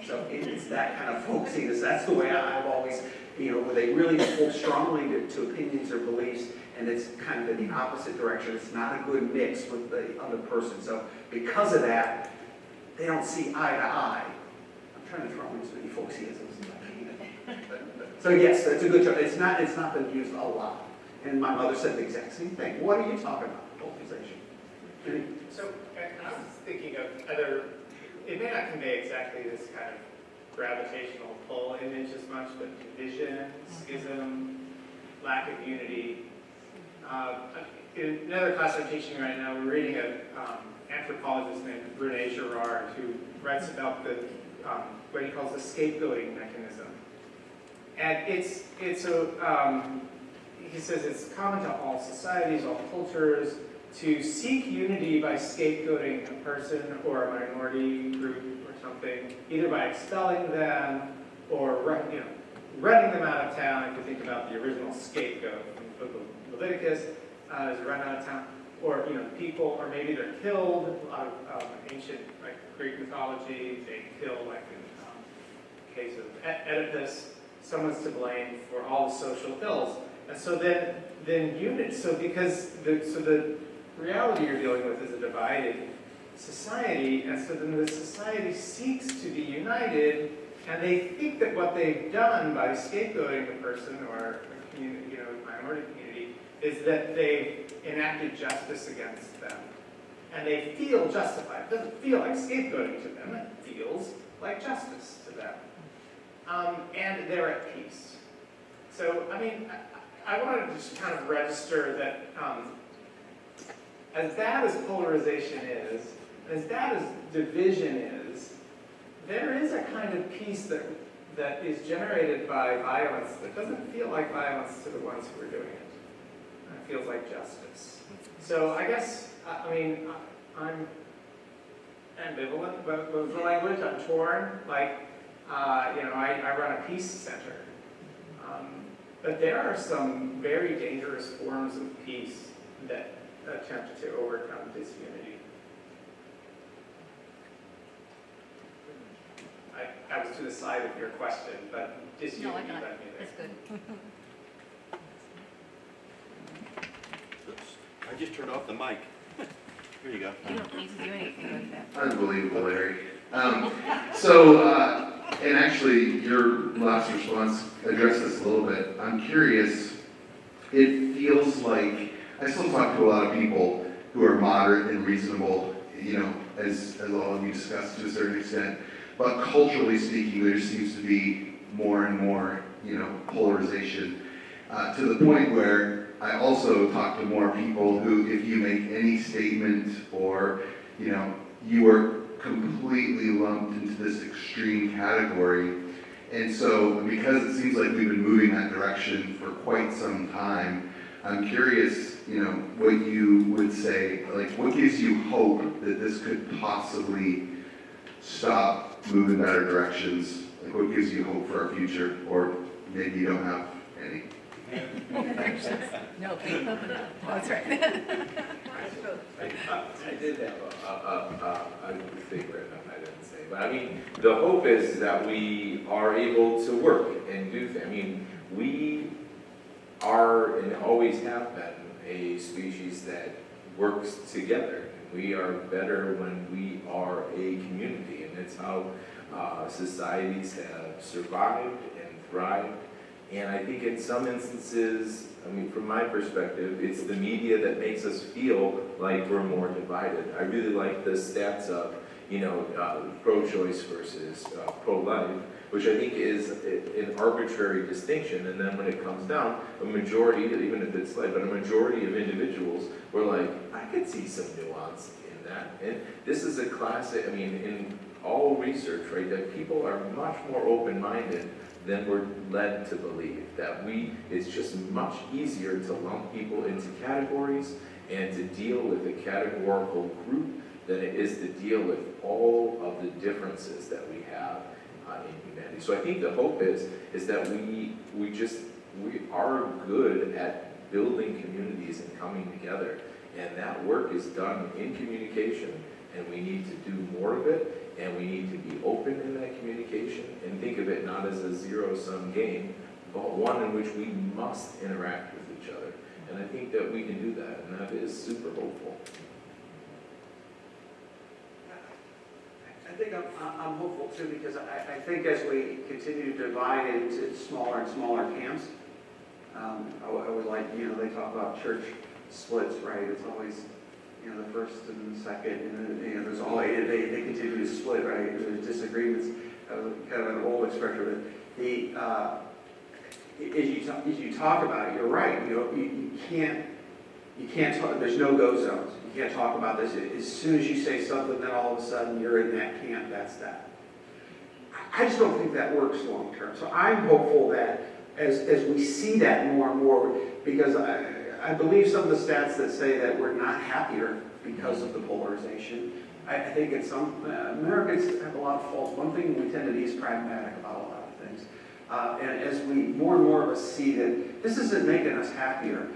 So it's that kind of folksiness. That's the way I've always, you know, where they really hold strongly to opinions or beliefs, and it's kind of in the opposite direction. It's not a good mix with the other person. So because of that, they don't see eye to eye. I'm trying to throw in as many folksyisms as I can. So yes, that's a good term. It's not been used a lot. And my mother said the exact same thing. What are you talking about, polarization? So I was thinking of other, it may not convey exactly this kind of gravitational pull image as much, but division, schism, lack of unity. In another class I'm teaching right now, we're reading an anthropologist named René Girard, who writes about the what he calls the scapegoating mechanism. And he says it's common to all societies, all cultures, to seek unity by scapegoating a person or a minority group or something, either by expelling them or running them out of town. If you think about the original scapegoat in the book of Leviticus, is run out of town, or people, or maybe they're killed. A lot of ancient Greek mythology, they kill, like in the case of Oedipus, someone's to blame for all the social ills. And so then unit. So because the reality you're dealing with is a divided society, and so then the society seeks to be united, and they think that what they've done by scapegoating a person or a community, minority community, is that they've enacted justice against them, and they feel justified. It doesn't feel like scapegoating to them; it feels like justice to them, and they're at peace. So, I wanted to just kind of register that as bad as polarization is, as bad as division is, there is a kind of peace that is generated by violence that doesn't feel like violence to the ones who are doing it. It feels like justice. So I guess, I'm ambivalent with the language. I'm torn. I run a peace center. But there are some very dangerous forms of peace that attempt to overcome disunity. I was to the side of your question, but disunity led me there. That's good. Oops. I just turned off the mic. Here you go. You don't need to do anything with that. Unbelievable, Larry. And actually, your last response addressed this a little bit. I'm curious, it feels like, I still talk to a lot of people who are moderate and reasonable, as all of you discussed to a certain extent, but culturally speaking, there seems to be more and more, polarization, to the point where I also talk to more people who, if you make any statement or, you are completely lumped into this extreme category. And so, because it seems like we've been moving that direction for quite some time, I'm curious, what you would say, what gives you hope that this could possibly stop, move in better directions? What gives you hope for our future? Or maybe you don't have any. No, that's right. I did have a favorite, I didn't say. But the hope is that we are able to work and do things. We are and always have been a species that works together. We are better when we are a community, and it's how societies have survived and thrived And I think in some instances, I mean, from my perspective, it's the media that makes us feel like we're more divided. I really like the stats of, pro-choice versus pro-life, which I think is an arbitrary distinction. And then when it comes down, a majority, even if it's slight, but a majority of individuals were like, I could see some nuance in that. And this is a classic, I mean, in all research, right, that people are much more open-minded than we're led to believe. That it's just much easier to lump people into categories and to deal with a categorical group than it is to deal with all of the differences that we have in humanity. So I think the hope is that we are good at building communities and coming together. And that work is done in communication, and we need to do more of it. And we need to be open in that communication and think of it not as a zero-sum game, but one in which we must interact with each other. And I think that we can do that, and that is super hopeful. I think I'm hopeful too, because I think as we continue to divide into smaller and smaller camps, I would like, they talk about church splits, right? It's always, the first and the second, and there's always, they continue to split, right? There's disagreements, kind of an old expression. But as you talk about it, you're right. You can't talk. There's no go zones. You can't talk about this. As soon as you say something, then all of a sudden you're in that camp. That's that. I just don't think that works long term. So I'm hopeful that as we see that more and more, because I believe some of the stats that say that we're not happier because of the polarization. I think in some, Americans have a lot of faults. One thing we tend to be is pragmatic about a lot of things. And as more and more of us see that this isn't making us happier,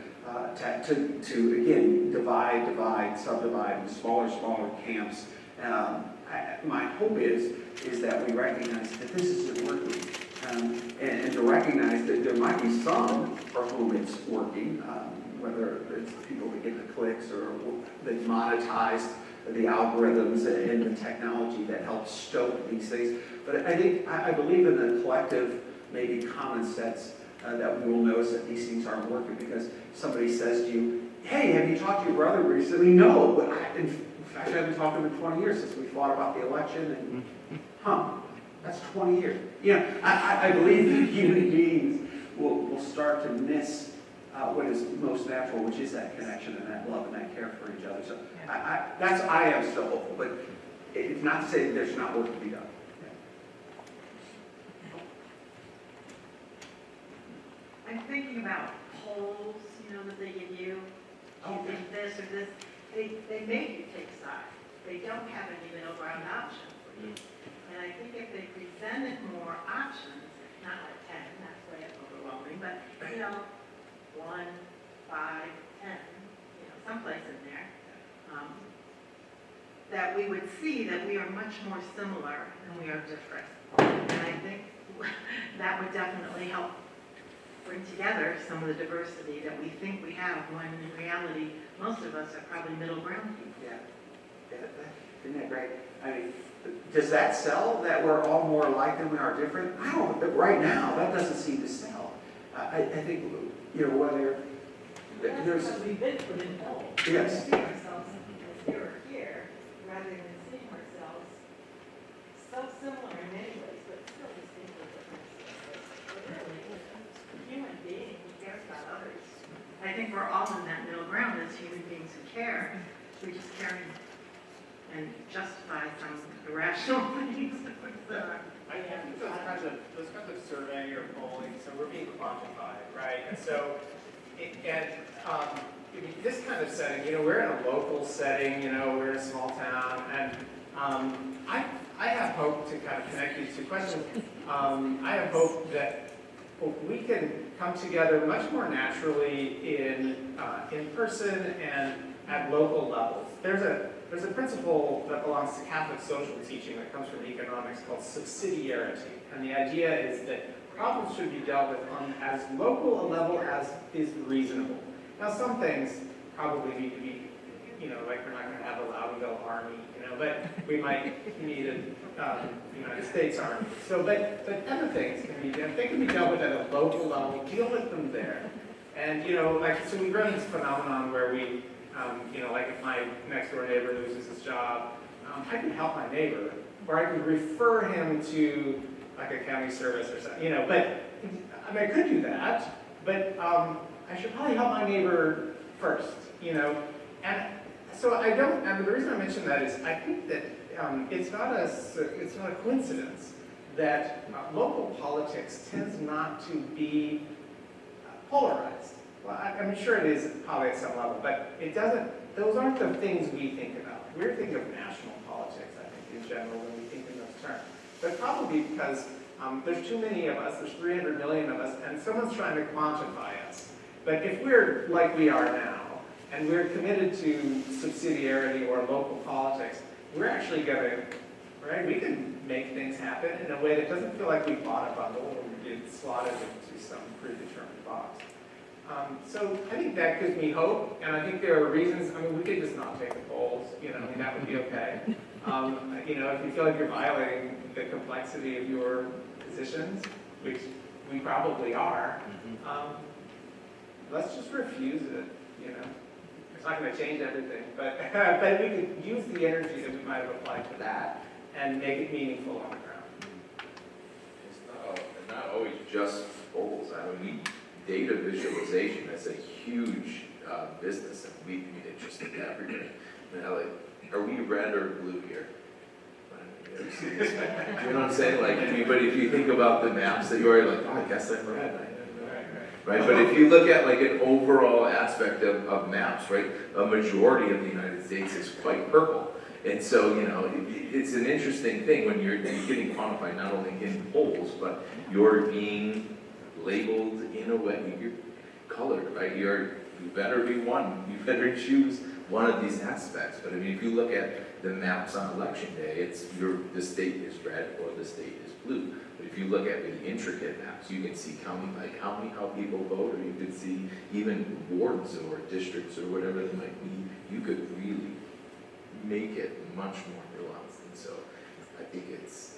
to again, divide, subdivide in smaller camps. My hope is that we recognize that this isn't working. And to recognize that there might be some for whom it's working, whether it's people that get the clicks or that monetize the algorithms and the technology that helps stoke these things. But I believe in the collective, maybe common sense that we will notice that these things aren't working because somebody says to you, hey, have you talked to your brother recently? No, but in fact, I haven't talked to him in 20 years since we fought about the election, and that's 20 years. I believe that human beings will start to miss what is most natural, which is that connection and that love and that care for each other. So I am still hopeful, but it's not to say that there's not work to be done. I'm thinking about polls, that they give you. Do you think this or this? They make you take sides. They don't have any middle ground option for you. And I think if they presented more options, not like 10, that's way overwhelming, but 1, 5, 10, someplace in there, that we would see that we are much more similar than we are different. And I think that would definitely help bring together some of the diversity that we think we have, when in reality, most of us are probably middle ground people. Yeah. Isn't that great? I mean, does that sell that we're all more alike than we are different? I don't, but right now, that doesn't seem to sell. I think, whether there's... That's because we've been put in both. Yes. We see ourselves as here or here, rather than seeing ourselves so similar in many ways, but still distinctly different. But really, human being who cares about others. I think we're all in that middle ground as human beings who care. We just care and justify some irrational things. I think those kinds of surveying or polling, so we're being quantified, right? And so, this kind of setting, we're in a local setting, we're in a small town, and I have hope to kind of connect these two questions. I have hope that we can come together much more naturally in person and at local levels. There's a principle that belongs to Catholic social teaching that comes from economics called subsidiarity. And the idea is that problems should be dealt with on as local a level as is reasonable. Now, some things probably need to be you know, like we're not going to have a Loudonville army, you know, but we might need a United States army. So, but other things can be done. They can be dealt with at a local level. Deal with them there. And, you know, like, so we run this phenomenon where we, you know, like if my next door neighbor loses his job, I can help my neighbor, or I can refer him to like a county service or something, you know, but I mean, I could do that, but I should probably help my neighbor first, you know, and so I don't, and the reason I mention that is I think that it's not a coincidence that local politics tends not to be polarized. Well, I'm sure it is probably at some level, but it doesn't, those aren't the things we think about. We're thinking of national politics, I think, in general, when we think in those terms. But probably because there's too many of us, there's 300 million of us, and someone's trying to quantify us. But if we're like we are now, and we're committed to subsidiarity or local politics, we're actually going to, right, we can make things happen in a way that doesn't feel like we bought a bundle or we get slotted into some predetermined box. So I think that gives me hope, and I think there are reasons. I mean, we could just not take the polls, you know, I mean, that would be okay. You know, if you feel like you're violating the complexity of your positions, which we probably are, let's just refuse it, you know. It's not going to change everything, but but we could use the energy that we might have applied to that and make it meaningful on the ground. It's not always just polls. I mean, data visualization is a huge business, and we need it just everywhere. Now, like, are we red or blue here? Do you know what I'm saying? Like, but if you think about the maps that you're like, oh, I guess I'm red. Right, but if you look at like an overall aspect of maps, right, a majority of the United States is quite purple. And so, you know, it's an interesting thing when you're getting quantified not only in polls, but you're being labeled in a way, you're colored, right? You better be one. You better choose one of these aspects. But I mean, if you look at the maps on election day, the state is red or the state is blue. But if you look at the intricate maps, you can see county by county how people vote, or you could see even wards or districts or whatever it might be. You could really make it much more nuanced. And so I think it's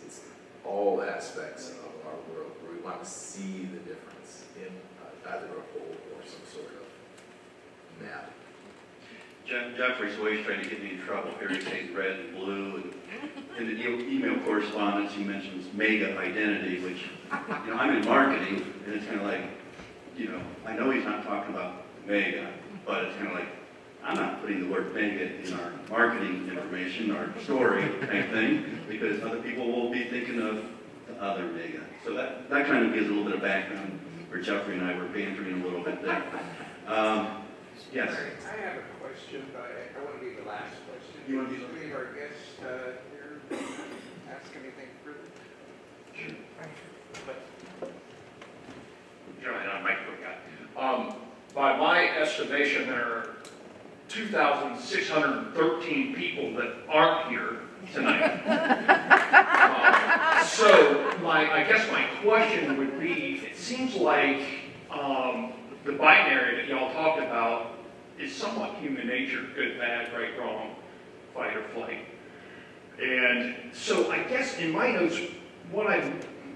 all aspects of our world where we want to see the difference in either a whole or some sort of map. Jeffrey's always trying to get me in trouble here. He says red and blue. And in the email correspondence, he mentions mega identity, which, you know, I'm in marketing, and it's kind of like, you know, I know he's not talking about mega, but it's kind of like, I'm not putting the word mega in our marketing information, our story type thing, because other people will be thinking of the other mega. So that kind of gives a little bit of background where Jeffrey and I were bantering a little bit there. Yes? I have a question, but I want to be the last question. You want to be Does any of our guests here ask anything further? Sure. John, I'm Mike Quick. By my estimation, there are 2,613 people that aren't here tonight. So I guess my question would be, it seems like the binary that y'all talked about is somewhat human nature, good, bad, right, wrong, fight or flight. And so I guess in my notes, what I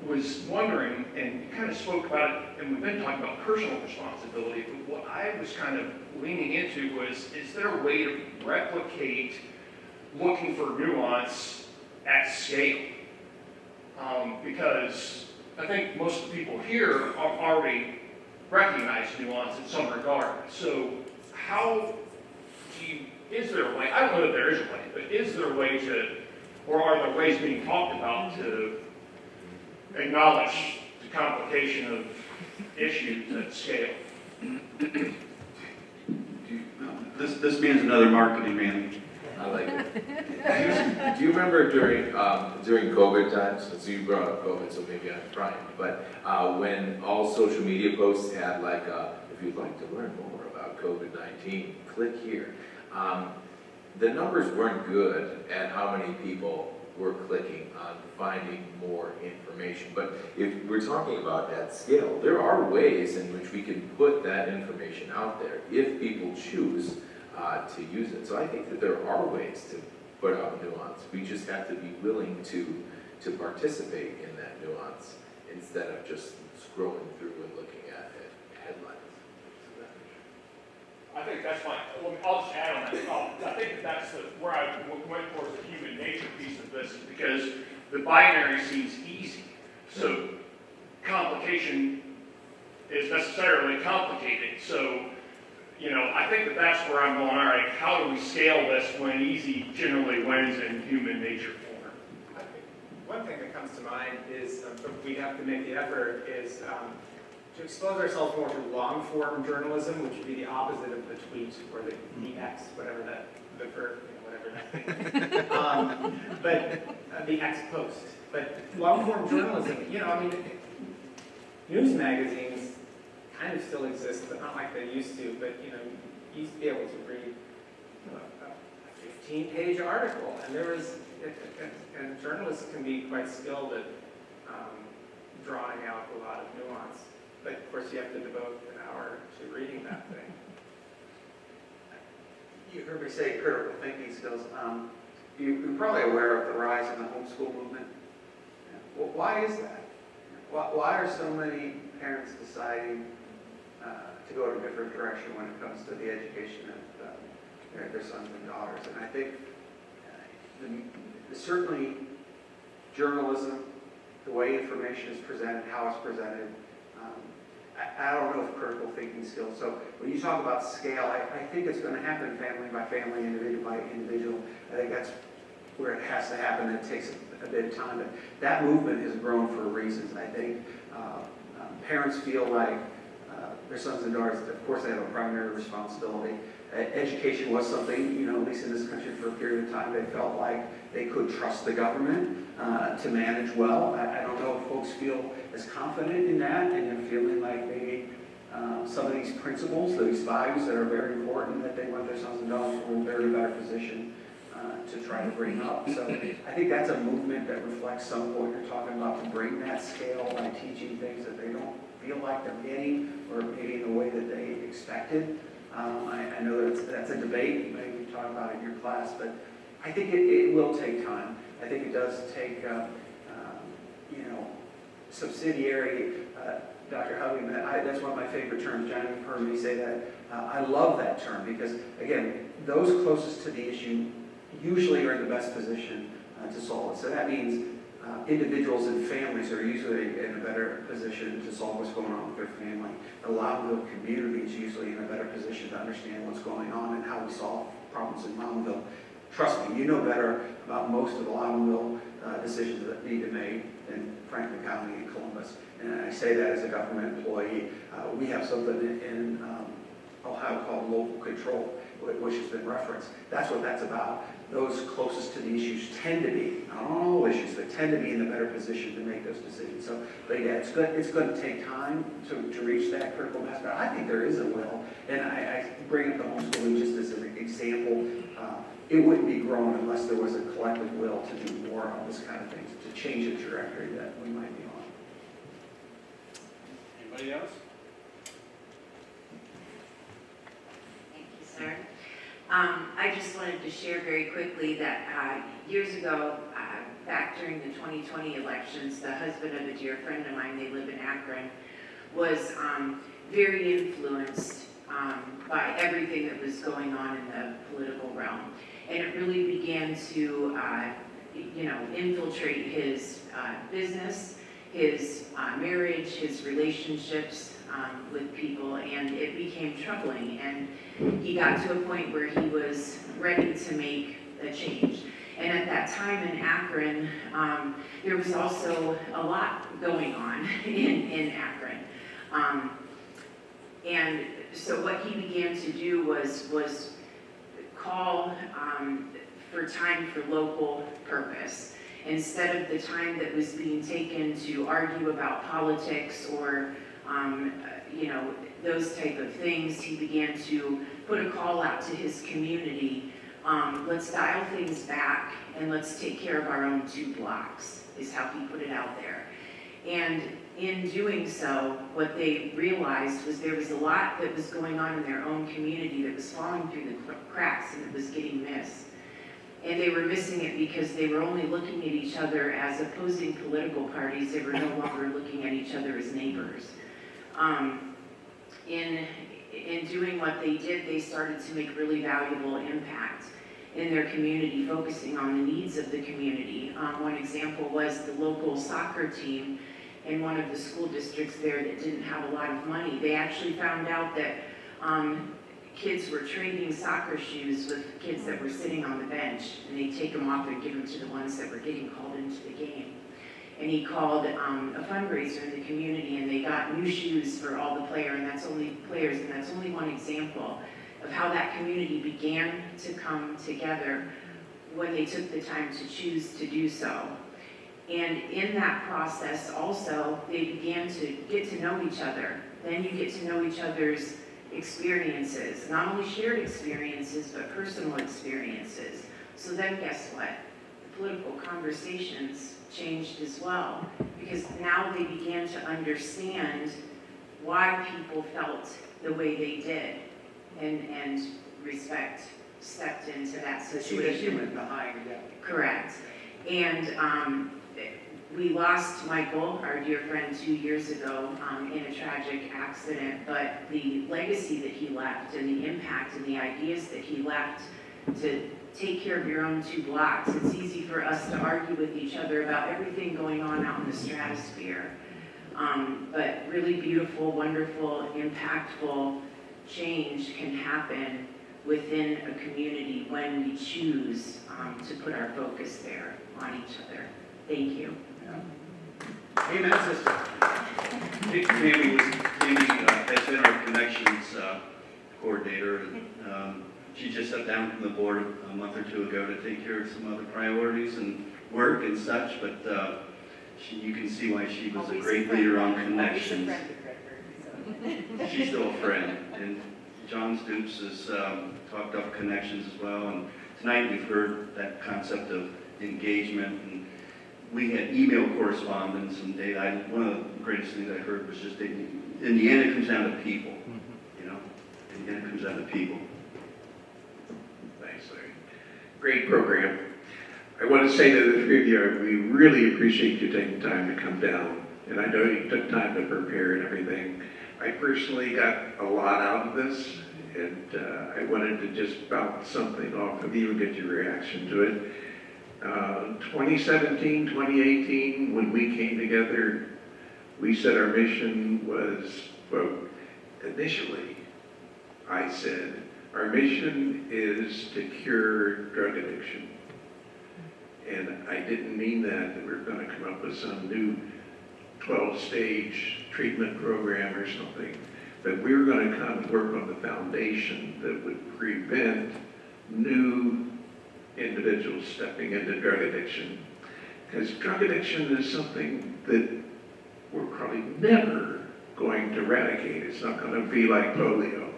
was wondering, and you kind of spoke about it, and we've been talking about personal responsibility, but what I was kind of leaning into was, is there a way to replicate looking for nuance at scale? Because I think most of the people here already recognize nuance in some regard. So how do you, is there a way, I don't know if there is a way, but is there a way to, or are there ways being talked about to acknowledge the complication of issues at scale? This means another marketing man. I like it. Do you remember during COVID times, since you brought up COVID, so maybe I'm primed, but when all social media posts had like, if you'd like to learn more about COVID-19, click here. The numbers weren't good at how many people were clicking on finding more information. But if we're talking about at scale, there are ways in which we can put that information out there if people choose to use it. So I think that there are ways to put out nuance. We just have to be willing to participate in that nuance instead of just scrolling through and looking at headlines. I think that's fine. I'll just add on that. I think that's where I went towards the human nature piece of this, because the binary seems easy. So complication is necessarily complicated. So, I think that that's where I'm going, all right, how do we scale this when easy generally wins in human nature form? I think one thing that comes to mind is, we have to make the effort, is to expose ourselves more to long-form journalism, which would be the opposite of the tweet or the X, whatever that, whatever that thing. But the X post. But long-form journalism, news magazines kind of still exist, but not like they used to. But you used to be able to read a 15-page article, and and journalists can be quite skilled at drawing out a lot of nuance. But of course, you have to devote an hour to reading that thing. You heard me say critical thinking skills. You're probably aware of the rise in the homeschool movement. Well, why is that? Why are so many parents deciding to go in a different direction when it comes to the education of their sons and daughters? And I think certainly journalism, the way information is presented, how it's presented, I don't know if critical thinking skills. So when you talk about scale, I think it's going to happen family by family, individual by individual. I think that's where it has to happen. It takes a bit of time. But that movement has grown for reasons. I think parents feel like their sons and daughters, of course, they have a primary responsibility. Education was something, at least in this country for a period of time, they felt like they could trust the government to manage well. I don't know if folks feel as confident in that, and they're feeling like maybe some of these principles, these values that are very important that they want their sons and daughters to, they're in a better position to try to bring up. So I think that's a movement that reflects some of what you're talking about, to bring that scale by teaching things that they don't feel like they're getting, or maybe in the way that they expected. I know that's a debate, maybe you talk about it in your class, but I think it will take time. I think it does take, subsidiary. Dr. Hovey, that's one of my favorite terms. John, you've heard me say that. I love that term because, again, those closest to the issue usually are in the best position to solve it. So that means individuals and families are usually in a better position to solve what's going on with their family. The Loudonville community is usually in a better position to understand what's going on and how we solve problems in Loudonville. Trust me, you know better about most of the Loudonville decisions that need to be made than Franklin County and Columbus. And I say that as a government employee. We have something in Ohio called local control, which has been referenced. That's what that's about. Those closest to the issues tend to be, not on all issues, but tend to be in a better position to make those decisions. So, but yeah, it's going to take time to reach that critical mass. But I think there is a will, and I bring up the homeschooling just as an example. It wouldn't be grown unless there was a collective will to do more of this kind of thing, to change the trajectory that we might be on. Anybody else? Thank you, sir. I just wanted to share very quickly that years ago, back during the 2020 elections, the husband of a dear friend of mine, they live in Akron, was very influenced by everything that was going on in the political realm. And it really began to, infiltrate his business, his marriage, his relationships with people, and it became troubling. And he got to a point where he was ready to make a change. And at that time in Akron, there was also a lot going on in Akron. And so what he began to do was call for time for local purpose. Instead of the time that was being taken to argue about politics or, those type of things, he began to put a call out to his community. Let's dial things back and let's take care of our own 2 blocks, is how he put it out there. And in doing so, what they realized was there was a lot that was going on in their own community that was falling through the cracks and it was getting missed. And they were missing it because they were only looking at each other as opposing political parties. They were no longer looking at each other as neighbors. In doing what they did, they started to make really valuable impact in their community, focusing on the needs of the community. One example was the local soccer team in one of the school districts there that didn't have a lot of money. They actually found out that kids were trading soccer shoes with kids that were sitting on the bench, and they'd take them off and give them to the ones that were getting called into the game. And he called a fundraiser in the community, and they got new shoes for all the players, and that's only one example of how that community began to come together when they took the time to choose to do so. And in that process also, they began to get to know each other. Then you get to know each other's experiences, not only shared experiences, but personal experiences. So then guess what? The political conversations changed as well, because now they began to understand why people felt the way they did, and respect stepped into that situation. The human behind it. Correct. And we lost Michael, our dear friend, 2 years ago in a tragic accident, but the legacy that he left and the impact and the ideas that he left to take care of your own 2 blocks. It's easy for us to argue with each other about everything going on out in the stratosphere. But really beautiful, wonderful, impactful change can happen within a community when we choose to put our focus there on each other. Thank you. Amen, sister. Tammy has been our connections coordinator. And, she just stepped down from the board a month or 2 ago to take care of some other priorities and work and such, but you can see why she was a great leader on connections. She's still a friend. And John Stoops has talked up connections as well. And tonight we've heard that concept of engagement. And we had email correspondence and data. One of the greatest things I heard was just, in the end, it comes down to people. You know, in the end, it comes down to people. Thanks, Larry. Great program. I want to say to the 3 of you, we really appreciate you taking time to come down. And I know you took time to prepare and everything. I personally got a lot out of this, and I wanted to just bounce something off of you and get your reaction to it. 2017, 2018, when we came together, we said our mission was, quote, initially, I said, our mission is to cure drug addiction. And I didn't mean that we're going to come up with some new 12-stage treatment program or something, but we were going to come and work on the foundation that would prevent new individuals stepping into drug addiction. Because drug addiction is something that we're probably never going to eradicate. It's not going to be like polio.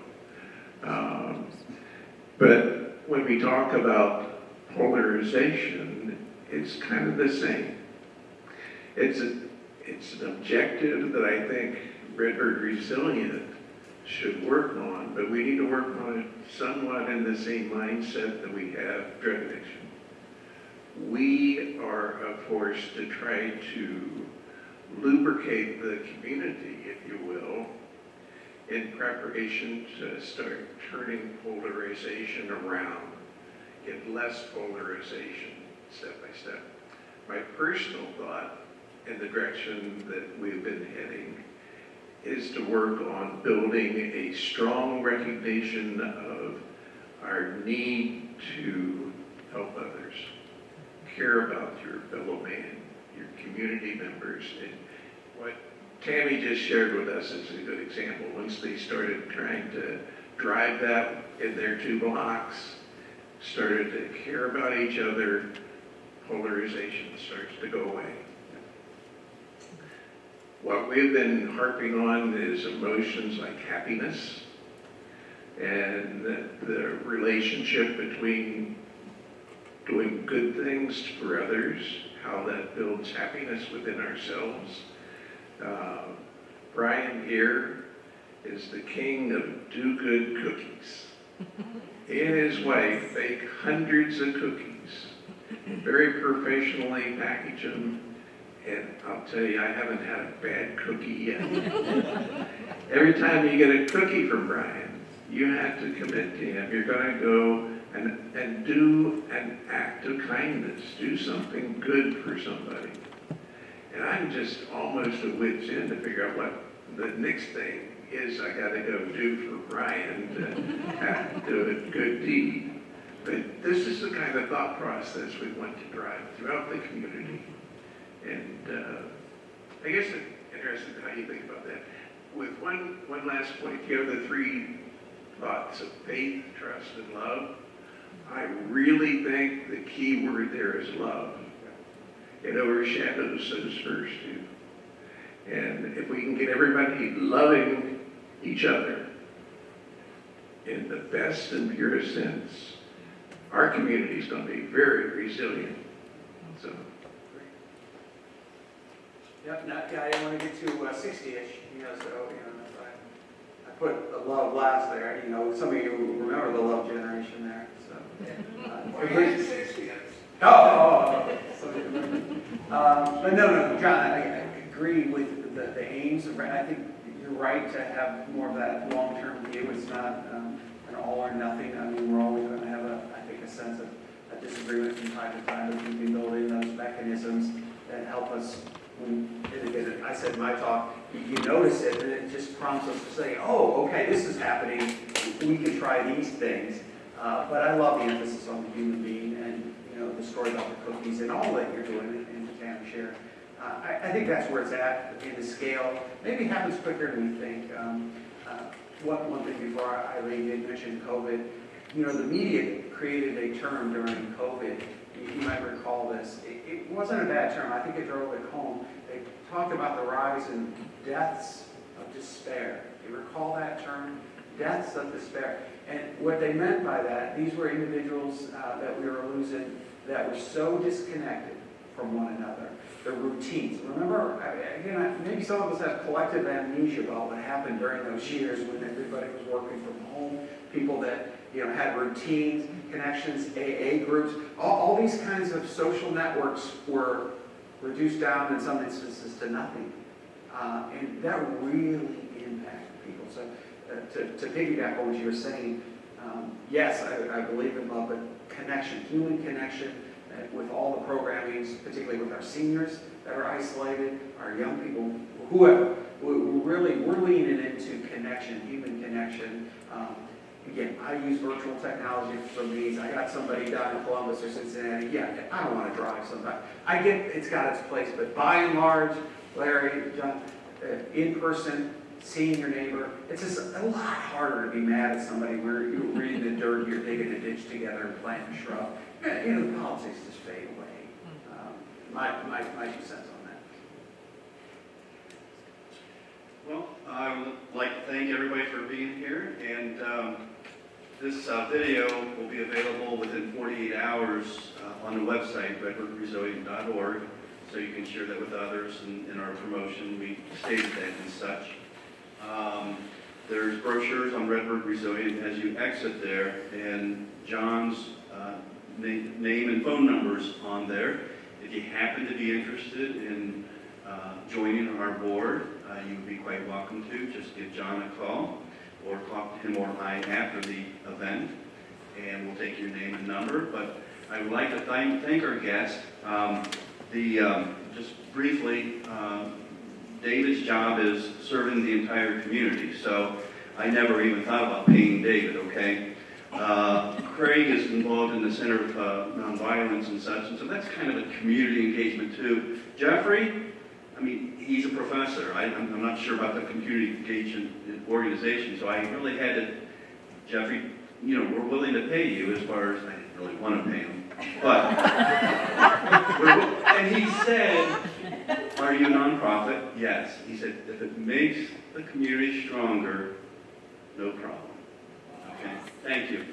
But when we talk about polarization, it's kind of the same. It's an objective that I think Redbird Resilient should work on, but we need to work on it somewhat in the same mindset that we have drug addiction. We are a force to try to lubricate the community, if you will, in preparation to start turning polarization around, get less polarization step by step. My personal thought in the direction that we've been heading is to work on building a strong recognition of our need to help others, care about your fellow man, your community members. And what Tammy just shared with us is a good example. Once they started trying to drive that in their 2 blocks, started to care about each other, polarization starts to go away. What we've been harping on is emotions like happiness and the relationship between doing good things for others, how that builds happiness within ourselves. Brian here is the king of do-good cookies. He and his wife bake hundreds of cookies, very professionally package them, and I'll tell you, I haven't had a bad cookie yet. Every time you get a cookie from Brian, you have to commit to him. You're going to go and do an act of kindness, do something good for somebody. And I'm just almost at wit's end to figure out what the next thing is I got to go do for Brian to do a good deed. But this is the kind of thought process we want to drive throughout the community. And I guess it's interesting how you think about that. With one last point, you have the three thoughts of faith, trust, and love. I really think the key word there is love. It overshadows those first two. And if we can get everybody loving each other in the best and purest sense, our community is going to be very resilient. So. Yep, I want to get to 60-ish, so, I put a love last there, some of you remember the love generation there, so. But no, John, I agree with the aims. I think you're right to have more of that long-term view. It's not an all or nothing. I mean, we're always going to have, a sense of a disagreement from time to time, but we can build in those mechanisms that help us. I said in my talk, you notice it, and it just prompts us to say, oh, okay, this is happening. We can try these things. But I love the emphasis on the human being and, the story about the cookies and all that you're doing in Tam share. I think that's where it's at in the scale. Maybe it happens quicker than we think. One thing before Eileen did mention COVID, the media created a term during COVID. You might recall this. It wasn't a bad term. I think it drove it home. They talked about the rise in deaths of despair. You recall that term? Deaths of despair. And what they meant by that, these were individuals that we were losing that were so disconnected from one another. Their routines. Remember, again, maybe some of us have collective amnesia about what happened during those years when everybody was working from home. People that had routines, connections, AA groups. All these kinds of social networks were reduced down in some instances to nothing. And that really impacted people. So to piggyback on what you were saying, yes, I believe in love, but connection, human connection with all the programmings, particularly with our seniors that are isolated, our young people, whoever. We're leaning into connection, human connection. Again, I use virtual technology for these. I got somebody down in Columbus or Cincinnati. Yeah, I don't want to drive sometimes. I get it's got its place, but by and large, Larry, John, in person, seeing your neighbor, it's just a lot harder to be mad at somebody where you're in the dirt, you're digging a ditch together and planting a shrub. The politics just fade away. My 2 cents on that. Well, I would like to thank everybody for being here, and this video will be available within 48 hours on the website, redbirdresilient.org, so you can share that with others. In our promotion, we stated that and such. There's brochures on Redbird Resilient as you exit there, and John's name and phone numbers on there. If you happen to be interested in joining our board, you would be quite welcome to. Just give John a call or talk to him or I after the event, and we'll take your name and number. But I would like to thank our guest. Just briefly, David's job is serving the entire community, so I never even thought about paying David, okay? Craig is involved in the Center of Nonviolence and such, and so that's kind of a community engagement too. Jeffrey, I mean, he's a professor. I'm not sure about the community engagement organization, so I really had to, Jeffrey, we're willing to pay you as far as, I didn't really want to pay him, but, and he said, are you a nonprofit? Yes. He said, if it makes the community stronger, no problem. Okay, thank you.